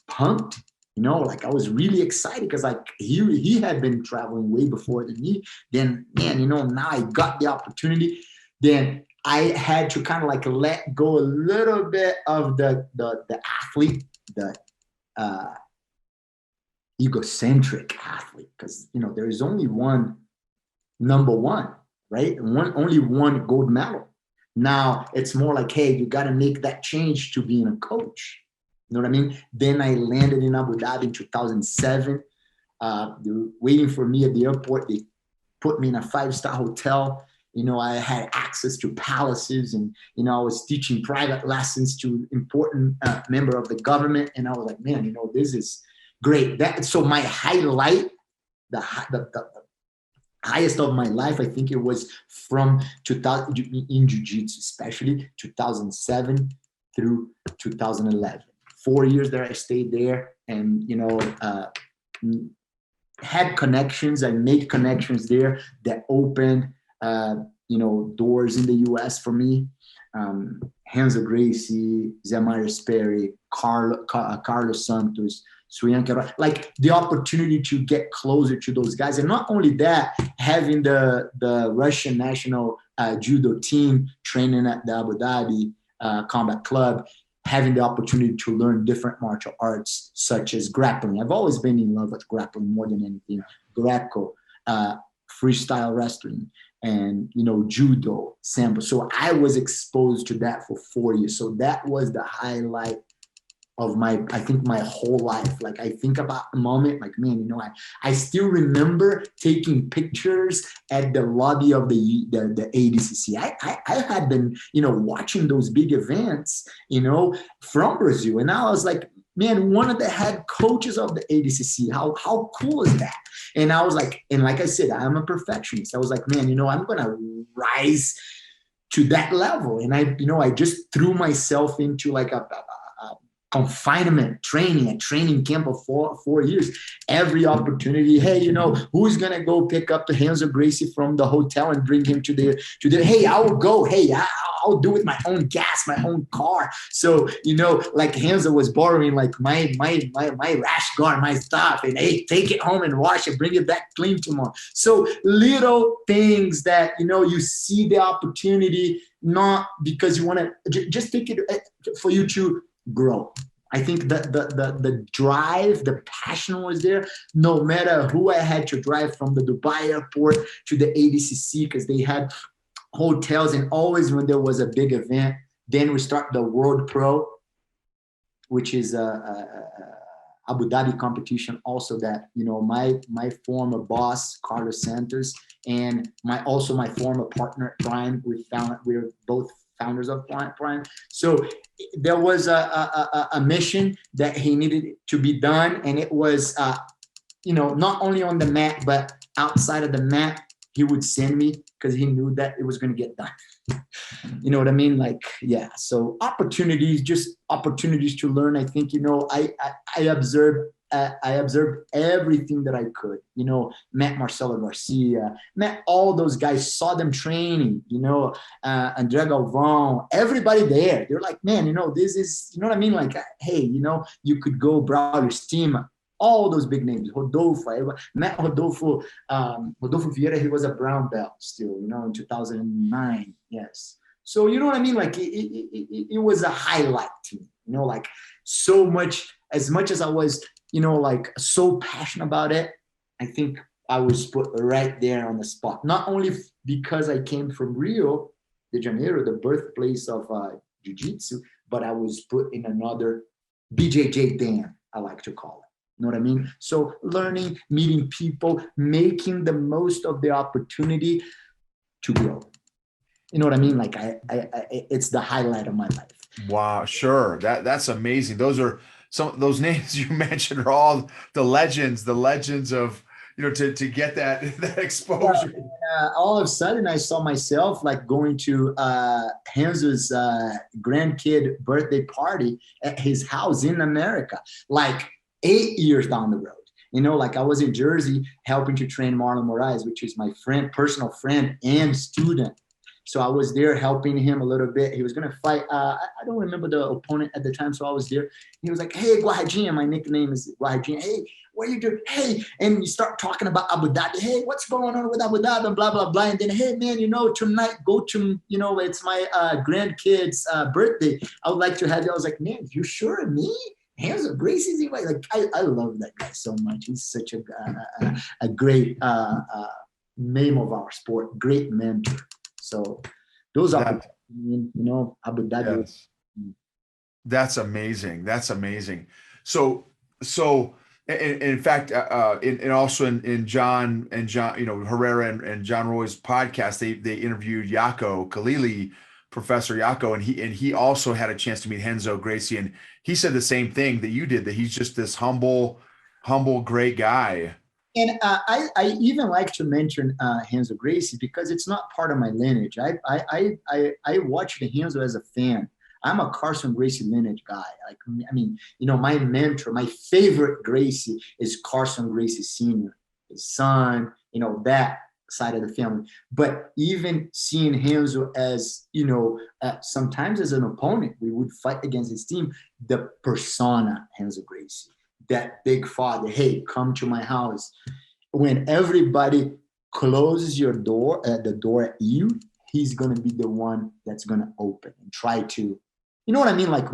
pumped. Like I was really excited because like he had been traveling way before than me. Then, man, now I got the opportunity. Then I had to kind of like let go a little bit of the athlete, the egocentric athlete, because there is only one number one, right? Only one gold medal. Now it's more like, hey, you got to make that change to being a coach. You know what I mean? Then I landed in Abu Dhabi in 2007. They were waiting for me at the airport. They put me in a 5-star hotel. I had access to palaces, and, I was teaching private lessons to important member of the government. And I was like, man, this is great. So my highlight, the highest of my life, I think it was from 2000 in jiu-jitsu, especially 2007 through 2011. 4 years there, I stayed there, and, had connections. I made connections there that opened doors in the US for me. Renzo Gracie, Zé Marius Perry, Carlos Santos, Suyanka, like the opportunity to get closer to those guys. And not only that, having the Russian national judo team training at the Abu Dhabi Combat Club, having the opportunity to learn different martial arts such as grappling. I've always been in love with grappling more than anything. Greco, freestyle wrestling, and judo, sambo. So I was exposed to that for 4 years. So that was the highlight of my whole life. Like I think about a moment, like, man, I still remember taking pictures at the lobby of the ADCC. I had been, watching those big events, from Brazil. And I was like, man, one of the head coaches of the ADCC, how cool is that? And I was like, and like I said, I'm a perfectionist. I was like, man, I'm going to rise to that level. And I just threw myself into like a confinement training, a training camp of 4 years. Every opportunity, hey, who's going to go pick up the Renzo Gracie from the hotel and bring him to the hey, I will go. Hey, I'll do with my own gas, my own car. So, like Hanzo was borrowing like my rash guard, my stuff, and hey, take it home and wash it, bring it back clean tomorrow. So little things that, you see the opportunity, not because you want to just take it for you to grow. I think that the drive, the passion was there, no matter who I had to drive from the Dubai airport to the ADCC, because they had hotels, and always when there was a big event, then we start the World Pro, which is a Abu Dhabi competition also that, my former boss, Carlos Santos, and my former partner, Prime, we're both founders of Prime. So there was a mission that he needed to be done. And it was, not only on the mat, but outside of the mat, he would send me because he knew that it was going to get done. You know what I mean? Like, yeah. So opportunities to learn. I think, I observed everything that I could, met Marcelo Garcia, met all those guys, saw them training, André Galvão, everybody there. They're like, man, this is, you know what I mean? Like, hey, you could go Braulio Stima, all those big names, Rodolfo. I met Rodolfo Vieira. He was a brown belt still, in 2009. Yes. So, you know what I mean? Like it was a highlight to me, like so much, as much as I was, like so passionate about it, I think I was put right there on the spot. Not only because I came from Rio de Janeiro, the birthplace of Jiu-Jitsu, but I was put in another BJJ dam, I like to call it. You know what I mean? So learning, meeting people, making the most of the opportunity to grow. You know what I mean? Like it's the highlight of my life. Wow, sure. That's amazing. Those are some of those names you mentioned are all the legends of, to get that exposure. All of a sudden I saw myself like going to Hanzo's grandkid birthday party at his house in America, like 8 years down the road. Like I was in Jersey helping to train Marlon Moraes, which is my friend, personal friend and student. So I was there helping him a little bit. He was going to fight. I don't remember the opponent at the time, so I was there. He was like, hey, Guajajinha. My nickname is Guajajinha. Hey, what are you doing? Hey, and you start talking about Abu Dhabi. Hey, what's going on with Abu Dhabi and blah, blah, blah. And then, hey, man, tonight go to, it's my grandkid's birthday. I would like to have you. I was like, man, you sure? Me? Hanzo Gracie's like, I love that guy so much. He's such a great name of our sport, great mentor. So those are, Abu Dhabi. Yes. That's amazing. That's amazing. So in fact, and also in John, Herrera and John Roy's podcast, they interviewed Jaco Khalili, Professor Jaco, and he also had a chance to meet Renzo Gracie, and he said the same thing that you did, that he's just this humble, great guy. And I even like to mention Renzo Gracie because it's not part of my lineage. I watched Renzo as a fan. I'm a Carson Gracie lineage guy. Like, I mean, my mentor, my favorite Gracie is Carson Gracie Sr., his son, that side of the family. But even seeing Renzo as, sometimes as an opponent, we would fight against his team, the persona Renzo Gracie. That big father, hey, come to my house. When everybody closes the door at you, he's going to be the one that's going to open and try to, you know what I mean? Like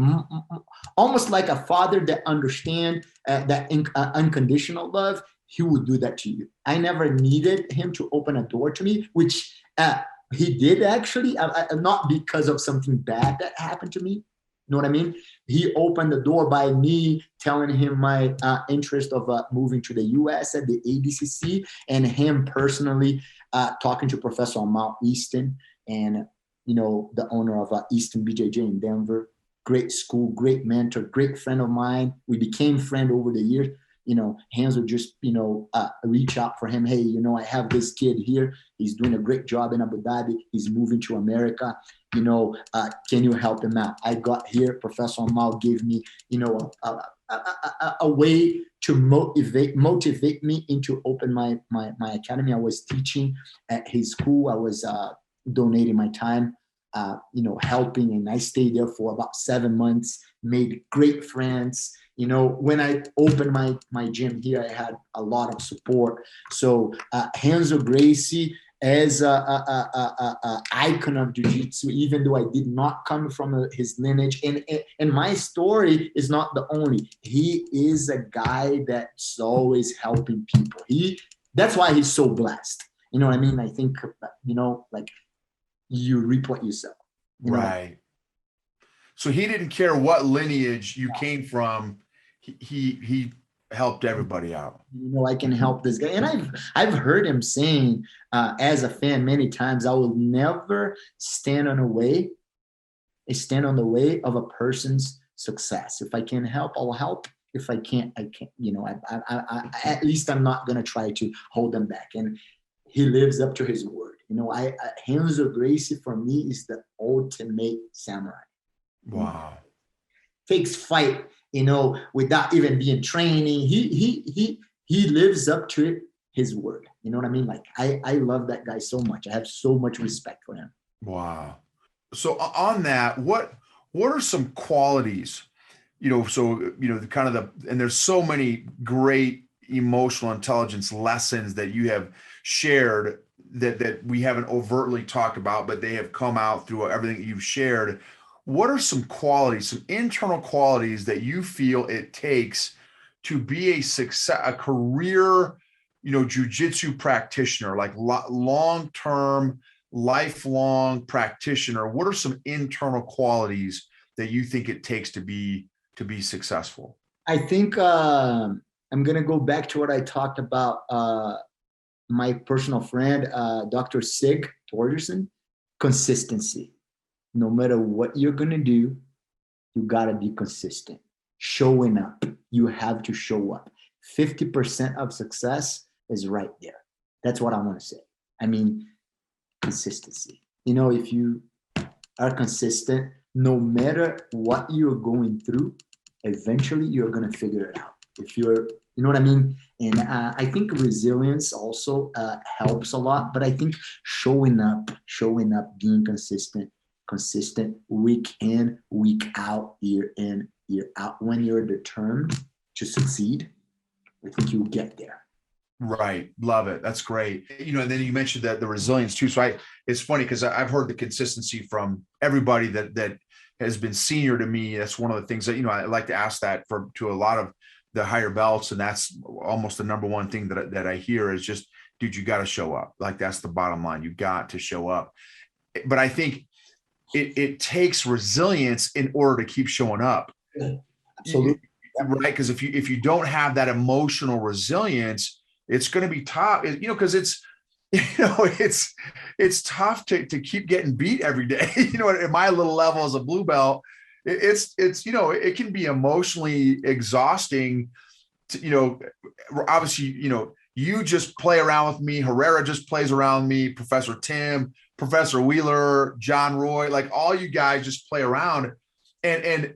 almost like a father that understands that unconditional love, he would do that to you. I never needed him to open a door to me, which he did actually, not because of something bad that happened to me. You know what I mean? He opened the door by me telling him my interest of moving to the U.S. at the ADCC, and him personally talking to Professor Amal Easton, and the owner of Easton BJJ in Denver. Great school, great mentor, great friend of mine. We became friends over the years. Hands would just, reach out for him. Hey, I have this kid here. He's doing a great job in Abu Dhabi. He's moving to America. Can you help him out? I got here. Professor Amal gave me, a way to motivate me into open my academy. I was teaching at his school. I was donating my time helping. And I stayed there for about 7 months, made great friends. When I opened my gym here, I had a lot of support. So Renzo Gracie, as a icon of jiu-jitsu, even though I did not come from his lineage, and my story is not the only. He is a guy that's always helping people. That's why he's so blessed. You know what I mean? I think like you reap what you sow. Right. So he didn't care what lineage you came from. He helped everybody out. I can help this guy. And I've heard him saying, as a fan many times, I will never stand on the way of a person's success. If I can help, I'll help. If I can't, I can't. I at least I'm not going to try to hold them back. And he lives up to his word. Renzo Gracie for me is the ultimate samurai. Wow. Takes fight, without even being training. He lives up to it, his word. You know what I mean? Like I love that guy so much. I have so much respect for him. Wow. So on that, what are some qualities, and there's so many great emotional intelligence lessons that you have shared that we haven't overtly talked about, but they have come out through everything that you've shared. What are some qualities, some internal qualities that you feel it takes to be a career, jiu-jitsu practitioner, like long-term, lifelong practitioner? What are some internal qualities that you think it takes to be successful? I think I'm going to go back to what I talked about, my personal friend, Dr. Sig Torgerson. Consistency. No matter what you're going to do, you got to be consistent. Showing up. You have to show up. 50% of success is right there. That's what I want to say. I mean, consistency. If you are consistent, no matter what you're going through, eventually you're going to figure it out. If you're, you know what I mean? And I think resilience also helps a lot, but I think showing up, being consistent week in, week out, year in, year out. When you're determined to succeed, I think you'll get there. Right. Love it. That's great. And then you mentioned that the resilience too. So it's funny because I've heard the consistency from everybody that has been senior to me. That's one of the things that, I like to ask that to a lot of the higher belts. And that's almost the number one thing that I hear is just, dude, you got to show up. Like that's the bottom line. You got to show up. But I think it takes resilience in order to keep showing up. Absolutely. Right. Because if you don't have that emotional resilience, it's going to be tough, because it's tough to keep getting beat every day. At my little level as a blue belt, it can be emotionally exhausting to, obviously, you just play around with me. Herrera just plays around me. Professor Tim, Professor Wheeler, John Roy, like all you guys just play around, and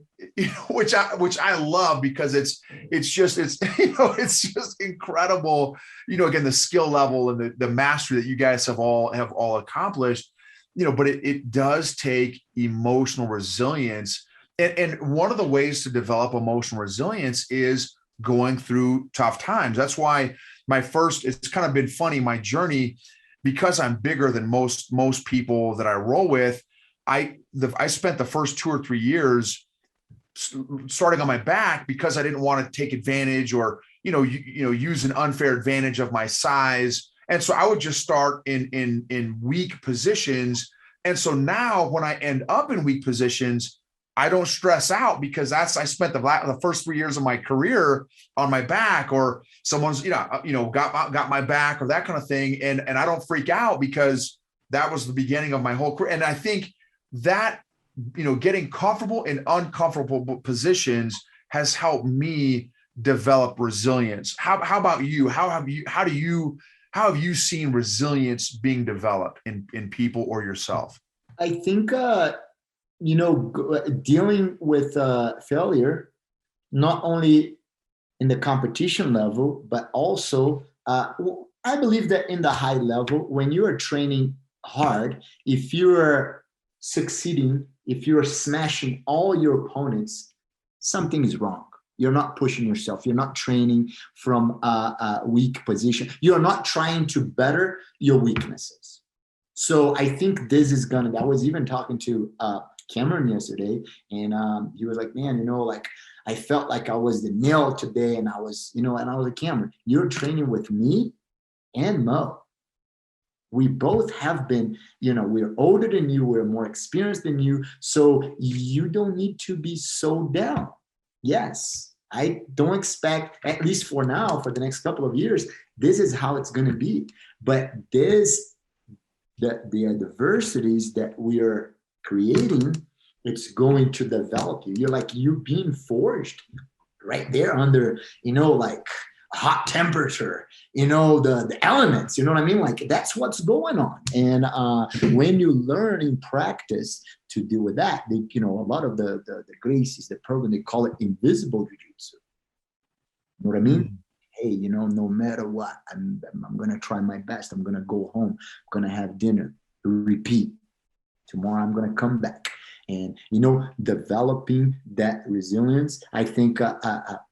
which I love because it's just incredible. Again, the skill level and the mastery that you guys have all accomplished. But it does take emotional resilience, and one of the ways to develop emotional resilience is going through tough times. That's why it's kind of been funny, my journey, because I'm bigger than most people that I roll with. I spent the first 2 or 3 years starting on my back because I didn't want to take advantage or, use an unfair advantage of my size. And so I would just start in weak positions. And so now when I end up in weak positions, I don't stress out because I spent the first 3 years of my career on my back, or someone's, got my back or that kind of thing. And I don't freak out because that was the beginning of my whole career. And I think that, getting comfortable in uncomfortable positions has helped me develop resilience. How about you? How have you seen resilience being developed in people or yourself? I think, dealing with failure, not only in the competition level, but also, I believe that in the high level, when you are training hard, if you're succeeding, if you're smashing all your opponents, something is wrong. You're not pushing yourself. You're not training from a weak position. You're not trying to better your weaknesses. So I think this is I was even talking to Cameron yesterday, and he was like, man, like I felt like I was the nail today, and I was, and I was like, Cameron, you're training with me and Mo. We both have been, we're older than you, we're more experienced than you, so you don't need to be so down. Yes, I don't expect, at least for now, for the next couple of years, this is how it's going to be. But the adversities that we are creating, it's going to develop you. You're being forged right there under, like hot temperature, the elements, you know what I mean? Like that's what's going on. And when you learn in practice to deal with that, a lot of the Gracies, the program, they call it invisible jiu-jitsu. You know what I mean? Mm-hmm. Hey, no matter what, I'm going to try my best. I'm going to go home. I'm going to have dinner, repeat. Tomorrow I'm going to come back. And, developing that resilience, I think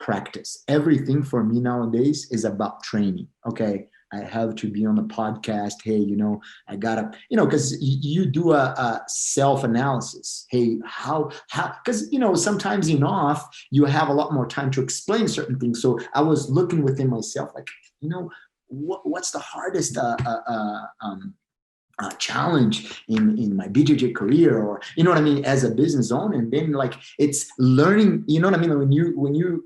practice. Everything for me nowadays is about training. Okay, I have to be on the podcast. Hey, I got to, because you do a self-analysis. Hey, how, because, sometimes in off, you have a lot more time to explain certain things. So I was looking within myself, like, what's the hardest challenge in my BJJ career, or what I mean, as a business owner. And then like it's learning, what I mean, when you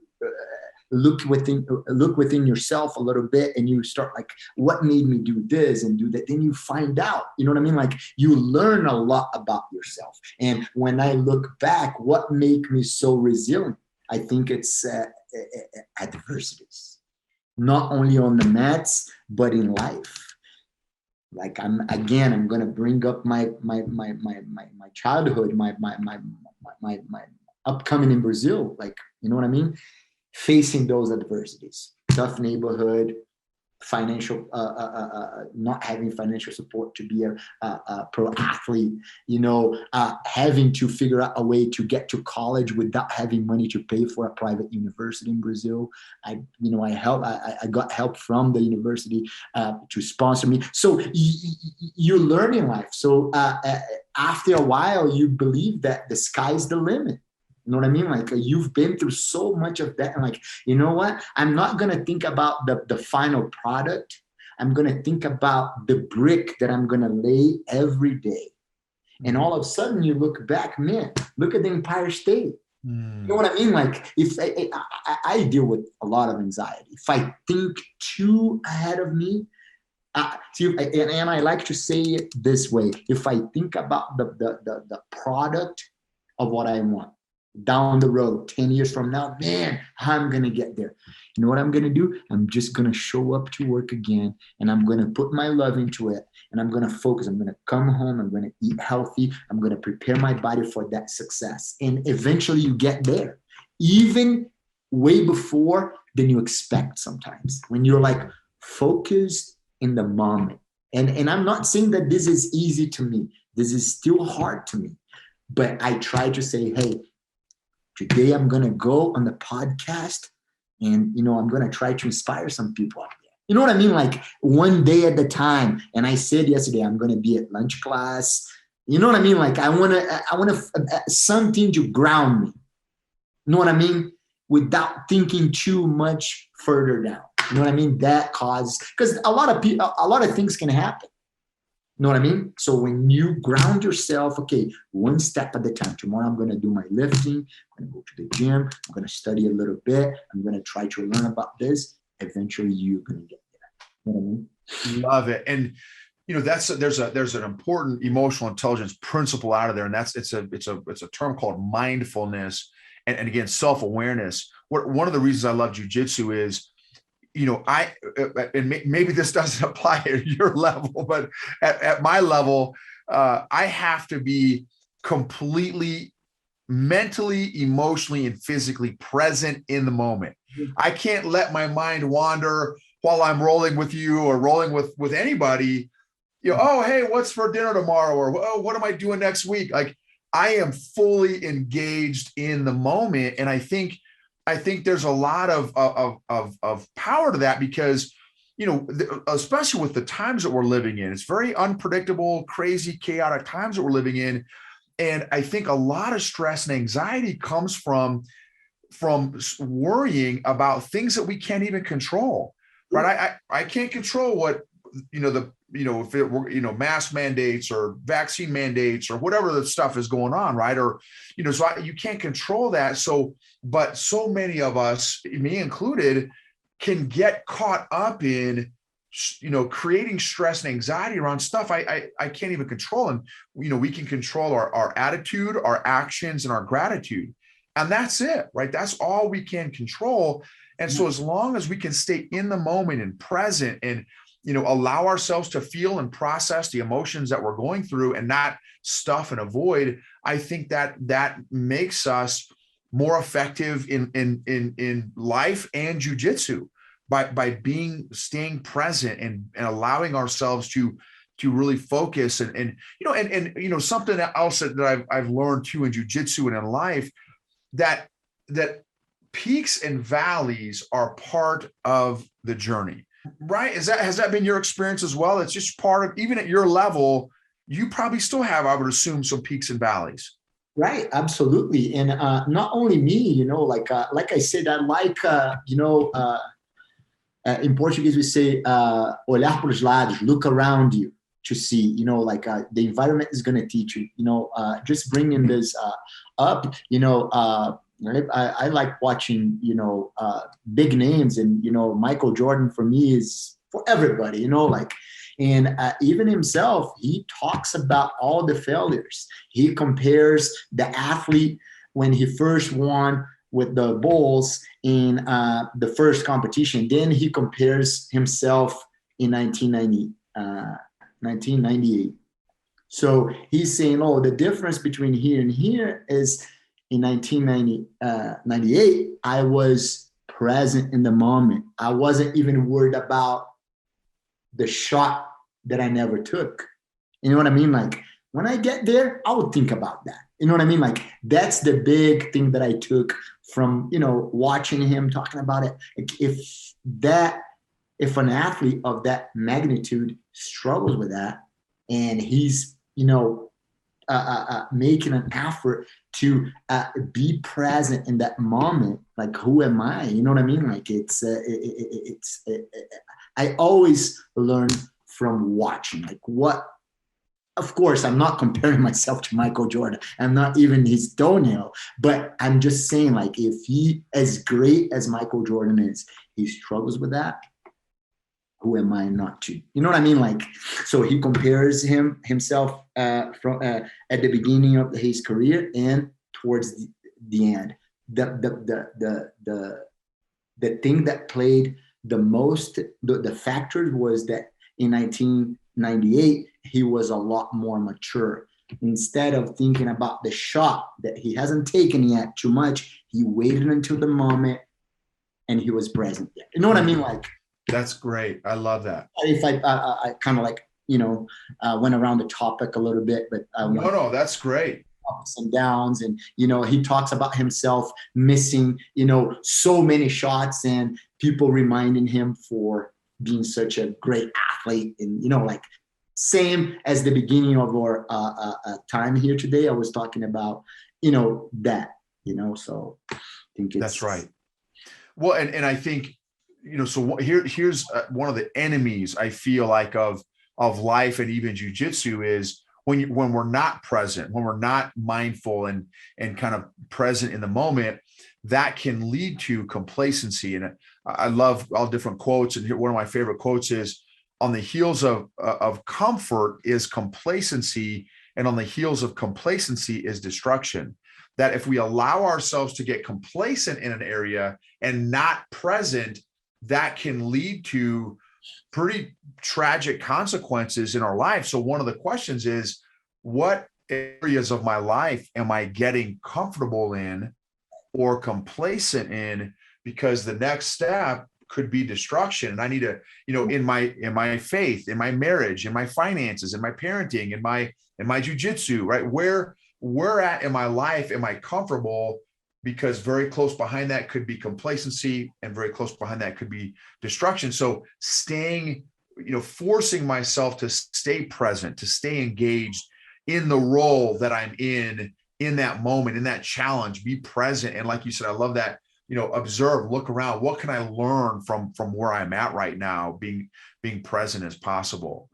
look within yourself a little bit, and you start like, what made me do this and do that, then you find out, what I mean, like you learn a lot about yourself. And when I look back, what made me so resilient, I think it's adversities, not only on the mats but in life. Like I'm going to bring up my childhood, my upcoming in Brazil, like, what I mean? Facing those adversities, tough neighborhood, financial, not having financial support to be a pro athlete, having to figure out a way to get to college without having money to pay for a private university in Brazil. I got help from the university to sponsor me. So you learn in life. So after a while, you believe that the sky's the limit. You know what I mean? Like you've been through so much of that. And like, you know what? I'm not going to think about the final product. I'm going to think about the brick that I'm going to lay every day. And all of a sudden you look back, man, look at the Empire State. You know what I mean? Like if I deal with a lot of anxiety. If I think too ahead of me, and I like to say it this way, if I think about the product of what I want, down the road, 10 years from now, man, I'm going to get there. You know what I'm going to do? I'm just going to show up to work again, and I'm going to put my love into it, and I'm going to focus. I'm going to come home. I'm going to eat healthy. I'm going to prepare my body for that success. And eventually you get there, even way before than you expect sometimes, when you're like focused in the moment. And I'm not saying that this is easy to me. This is still hard to me. But I try to say, hey, today I'm going to go on the podcast and, I'm going to try to inspire some people out there. You know what I mean? Like one day at a time. And I said yesterday, I'm going to be at lunch class. You know what I mean? Like I want to something to ground me. You know what I mean? Without thinking too much further down. You know what I mean? That causes, because a lot of things can happen. You know what I mean? So when you ground yourself, okay, one step at a time. Tomorrow I'm going to do my lifting. I'm going to go to the gym. I'm going to study a little bit. I'm going to try to learn about this. Eventually you're going to get there. You know what I mean? Love it. And there's an important emotional intelligence principle out of there. And it's a term called mindfulness. And again, self-awareness. One of the reasons I love jiu-jitsu is, and maybe this doesn't apply at your level, but at my level, I have to be completely mentally, emotionally, and physically present in the moment. I can't let my mind wander while I'm rolling with you or rolling with anybody. oh, hey, what's for dinner tomorrow? Or, oh, what am I doing next week? Like, I am fully engaged in the moment. And I think there's a lot of power to that because, especially with the times that we're living in, it's very unpredictable, crazy, chaotic times that we're living in. And I think a lot of stress and anxiety comes from worrying about things that we can't even control, right? I can't control what, if it were, mask mandates or vaccine mandates or whatever the stuff is going on, right? Or, you can't control that. So, but so many of us, me included, can get caught up in, creating stress and anxiety around stuff I can't even control. And, we can control our attitude, our actions, and our gratitude. And that's it, right? That's all we can control. And so as long as we can stay in the moment and present and, allow ourselves to feel and process the emotions that we're going through and not stuff and avoid, I think that makes us more effective in life and jiu-jitsu by staying present and allowing ourselves to really focus and something else that I've learned too in jiu-jitsu and in life, that peaks and valleys are part of the journey, right? Has that been your experience as well? It's just part of, even at your level, you probably still have, I would assume, some peaks and valleys. Right, absolutely. And not only me, like I said, I like, in Portuguese we say, olhar para os lados, look around you to see, the environment is going to teach you, just bringing this up, I like watching, big names, and, Michael Jordan for me is for everybody, and even himself, he talks about all the failures. He compares the athlete when he first won with the Bulls in the first competition. Then he compares himself in 1998. So he's saying, oh, the difference between here and here is in 1998, I was present in the moment. I wasn't even worried about the shot that I never took. You know what I mean? Like, when I get there, I will think about that. You know what I mean? Like, that's the big thing that I took from, watching him talking about it. Like, if an athlete of that magnitude struggles with that, and he's, making an effort to be present in that moment, like, who am I? You know what I mean? Like, I always learn from watching, like, what, of course, I'm not comparing myself to Michael Jordan. I'm not even his toenail, but I'm just saying, like, if he, as great as Michael Jordan is, he struggles with that, who am I not to? You know what I mean? Like, so he compares himself from at the beginning of his career and towards the end. The thing that played the most, the factor was that in 1998, he was a lot more mature. Instead of thinking about the shot that he hasn't taken yet too much, he waited until the moment and he was present. You know what I mean? Like, that's great. I love that. If I kind of like, went around the topic a little bit, but no, that's great. Ups and downs, and he talks about himself missing, so many shots, and people reminding him for being such a great athlete, and like, same as the beginning of our time here today, I was talking about, that, so I think that's right. Well, and I think, so here's one of the enemies I feel like of life and even jiu-jitsu is when we're not present, when we're not mindful and kind of present in the moment, that can lead to complacency. And I love all different quotes. And here, one of my favorite quotes is, on the heels of comfort is complacency, and on the heels of complacency is destruction. That if we allow ourselves to get complacent in an area and not present, that can lead to pretty tragic consequences in our life. So one of the questions is, what areas of my life am I getting comfortable in or complacent in? Because the next step could be destruction. And I need to, in my faith, in my marriage, in my finances, in my parenting, in my jujitsu, right? Where at in my life am I comfortable? Because very close behind that could be complacency, and very close behind that could be destruction. So staying, forcing myself to stay present, to stay engaged in the role that I'm in that moment, in that challenge, be present. And like you said, I love that, observe, look around, what can I learn from where I'm at right now, being present as possible.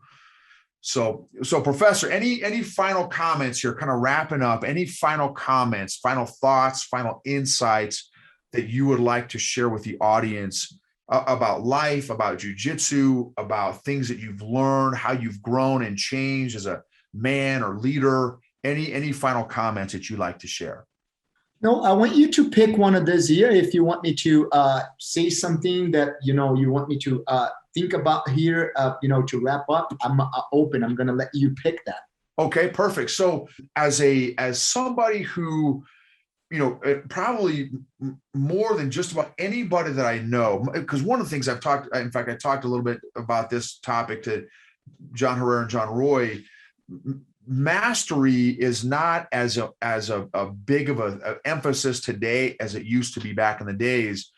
So Professor, any final comments here, kind of wrapping up, any final comments, final thoughts, final insights that you would like to share with the audience about life, about jiu-jitsu, about things that you've learned, how you've grown and changed as a man or leader? Any final comments that you'd like to share? No, I want you to pick one of these here. If you want me to say something that, you want me to think about here, to wrap up, I'm open. I'm going to let you pick that. Okay, perfect. So as somebody who, probably more than just about anybody that I know, because one of the things I talked a little bit about this topic to John Herrera and John Roy. Mastery is not as a big of a emphasis today as it used to be back in the days.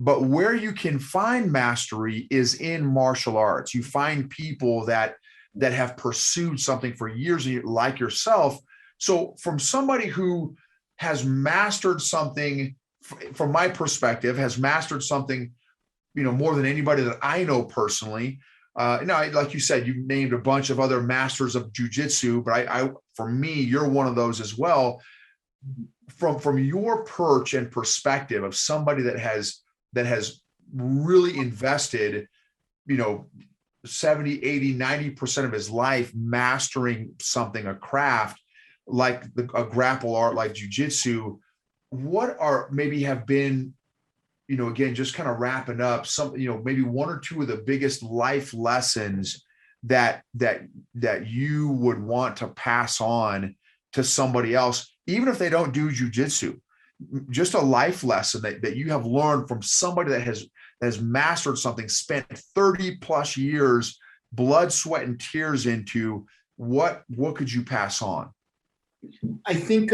But where you can find mastery is in martial arts. You find people that have pursued something for years, like yourself. So from somebody who has mastered something, from my perspective, has mastered something, more than anybody that I know personally. Now, like you said, you named a bunch of other masters of jiu-jitsu, but for me, you're one of those as well. From your perch and perspective of somebody that has really invested, 70, 80, 90% of his life mastering something, a craft like a grapple art like jiu-jitsu, what are maybe have been, again, just kind of wrapping up some, maybe one or two of the biggest life lessons that you would want to pass on to somebody else, even if they don't do jiu-jitsu, just a life lesson that you have learned from somebody that has mastered something, spent 30 plus years, blood, sweat, and tears into. What could you pass on? I think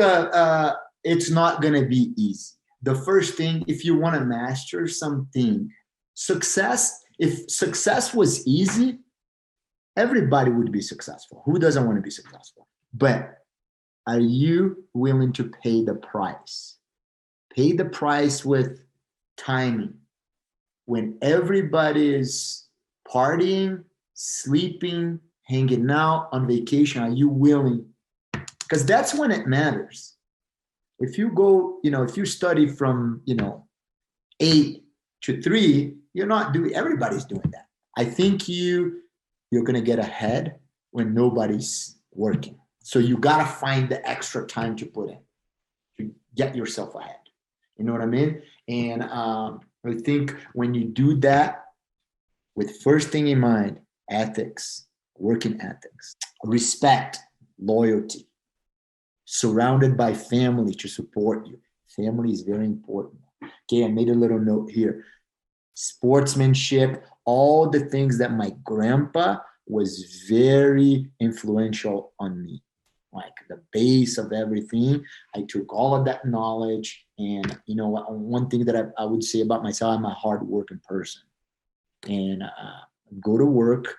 it's not going to be easy. The first thing, if you want to master something, if success was easy, everybody would be successful. Who doesn't want to be successful? But are you willing to pay the price? Pay the price with timing. When everybody is partying, sleeping, hanging out, on vacation, are you willing? Because that's when it matters. If you go, if you study from, 8 to 3, everybody's doing that. I think you're going to get ahead when nobody's working. So you got to find the extra time to put in to get yourself ahead. You know what I mean? And I think when you do that with first thing in mind, ethics, working ethics, respect, loyalty, surrounded by family to support you. Family is very important. Okay, I made a little note here. Sportsmanship, all the things that my grandpa was very influential on me. Like the base of everything. I took all of that knowledge. And, one thing that I would say about myself, I'm a hardworking person. And go to work.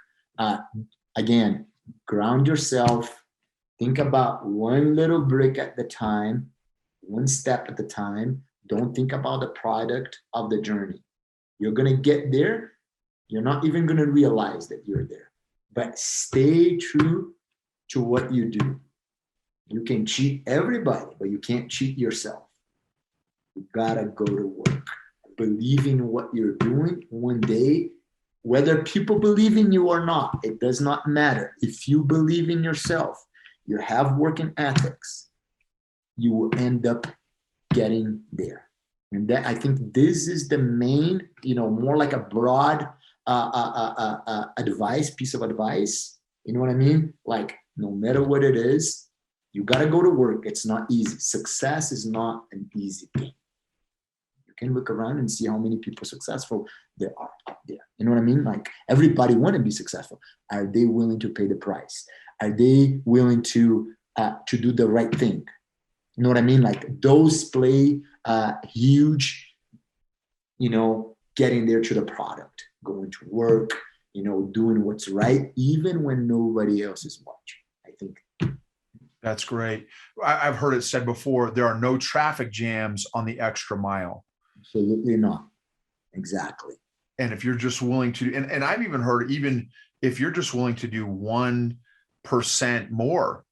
Again, ground yourself. Think about one little brick at the time, one step at the time. Don't think about the product of the journey. You're going to get there. You're not even going to realize that you're there. But stay true to what you do. You can cheat everybody, but you can't cheat yourself. You got to go to work. Believe in what you're doing one day. Whether people believe in you or not, it does not matter. If you believe in yourself, you have working ethics, you will end up getting there. And that, I think this is the main, more like a broad piece of advice. You know what I mean? Like, no matter what it is, you got to go to work. It's not easy. Success is not an easy thing. can look around and see how many people successful there are out there. You know what I mean? Like everybody want to be successful. Are they willing to pay the price? Are they willing to do the right thing? You know what I mean? Like those play huge, you know, getting there to the product, going to work, you know, doing what's right, even when nobody else is watching, I think. That's great. I've heard it said before, there are no traffic jams on the extra mile. Absolutely not. Exactly. And if you're just willing to, and I've even heard, even if you're just willing to do 1% more,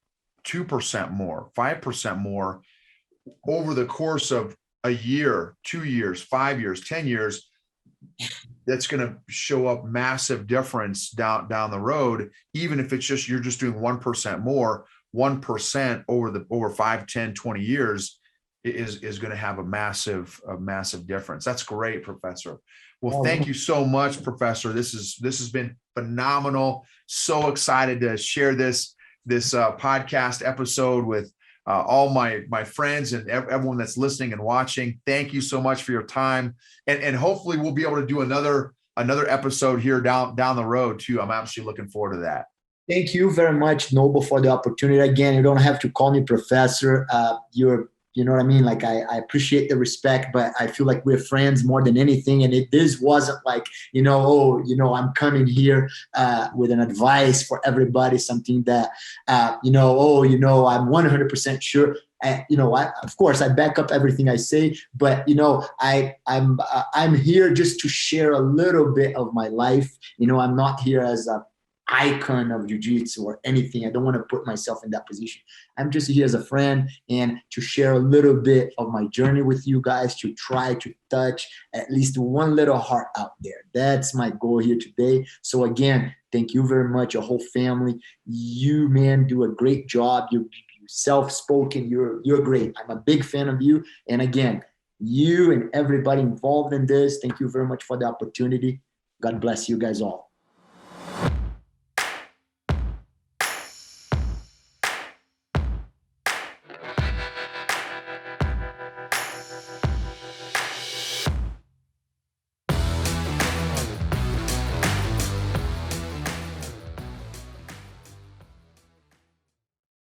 2% more, 5% more over the course of a year, 2 years, 5 years, 10 years, that's going to show up massive difference down the road. Even if it's just, you're just doing 1% more, 1% over 5, 10, 20 years is going to have a massive difference. That's great, Professor. Well, thank you so much, Professor. This has been phenomenal. So excited to share this podcast episode with all my friends and everyone that's listening and watching. Thank you so much for your time. And hopefully we'll be able to do another episode here down the road too. I'm absolutely looking forward to that. Thank you very much, Noble, for the opportunity. Again, you don't have to call me Professor. You know what I mean? Like I appreciate the respect, but I feel like we're friends more than anything. And this wasn't like, I'm coming here with an advice for everybody, something that, I'm 100% sure. Of course I back up everything I say, but I'm here just to share a little bit of my life. I'm not here as a icon of jiu-jitsu or anything. I don't want to put myself in that position. I'm just here as a friend and to share a little bit of my journey with you guys, to try to touch at least one little heart out there. That's my goal here today. So again, thank you very much, your whole family. You, man, do a great job. You're self-spoken. You're great. I'm a big fan of you. And again, you and everybody involved in this, thank you very much for the opportunity. God bless you guys all.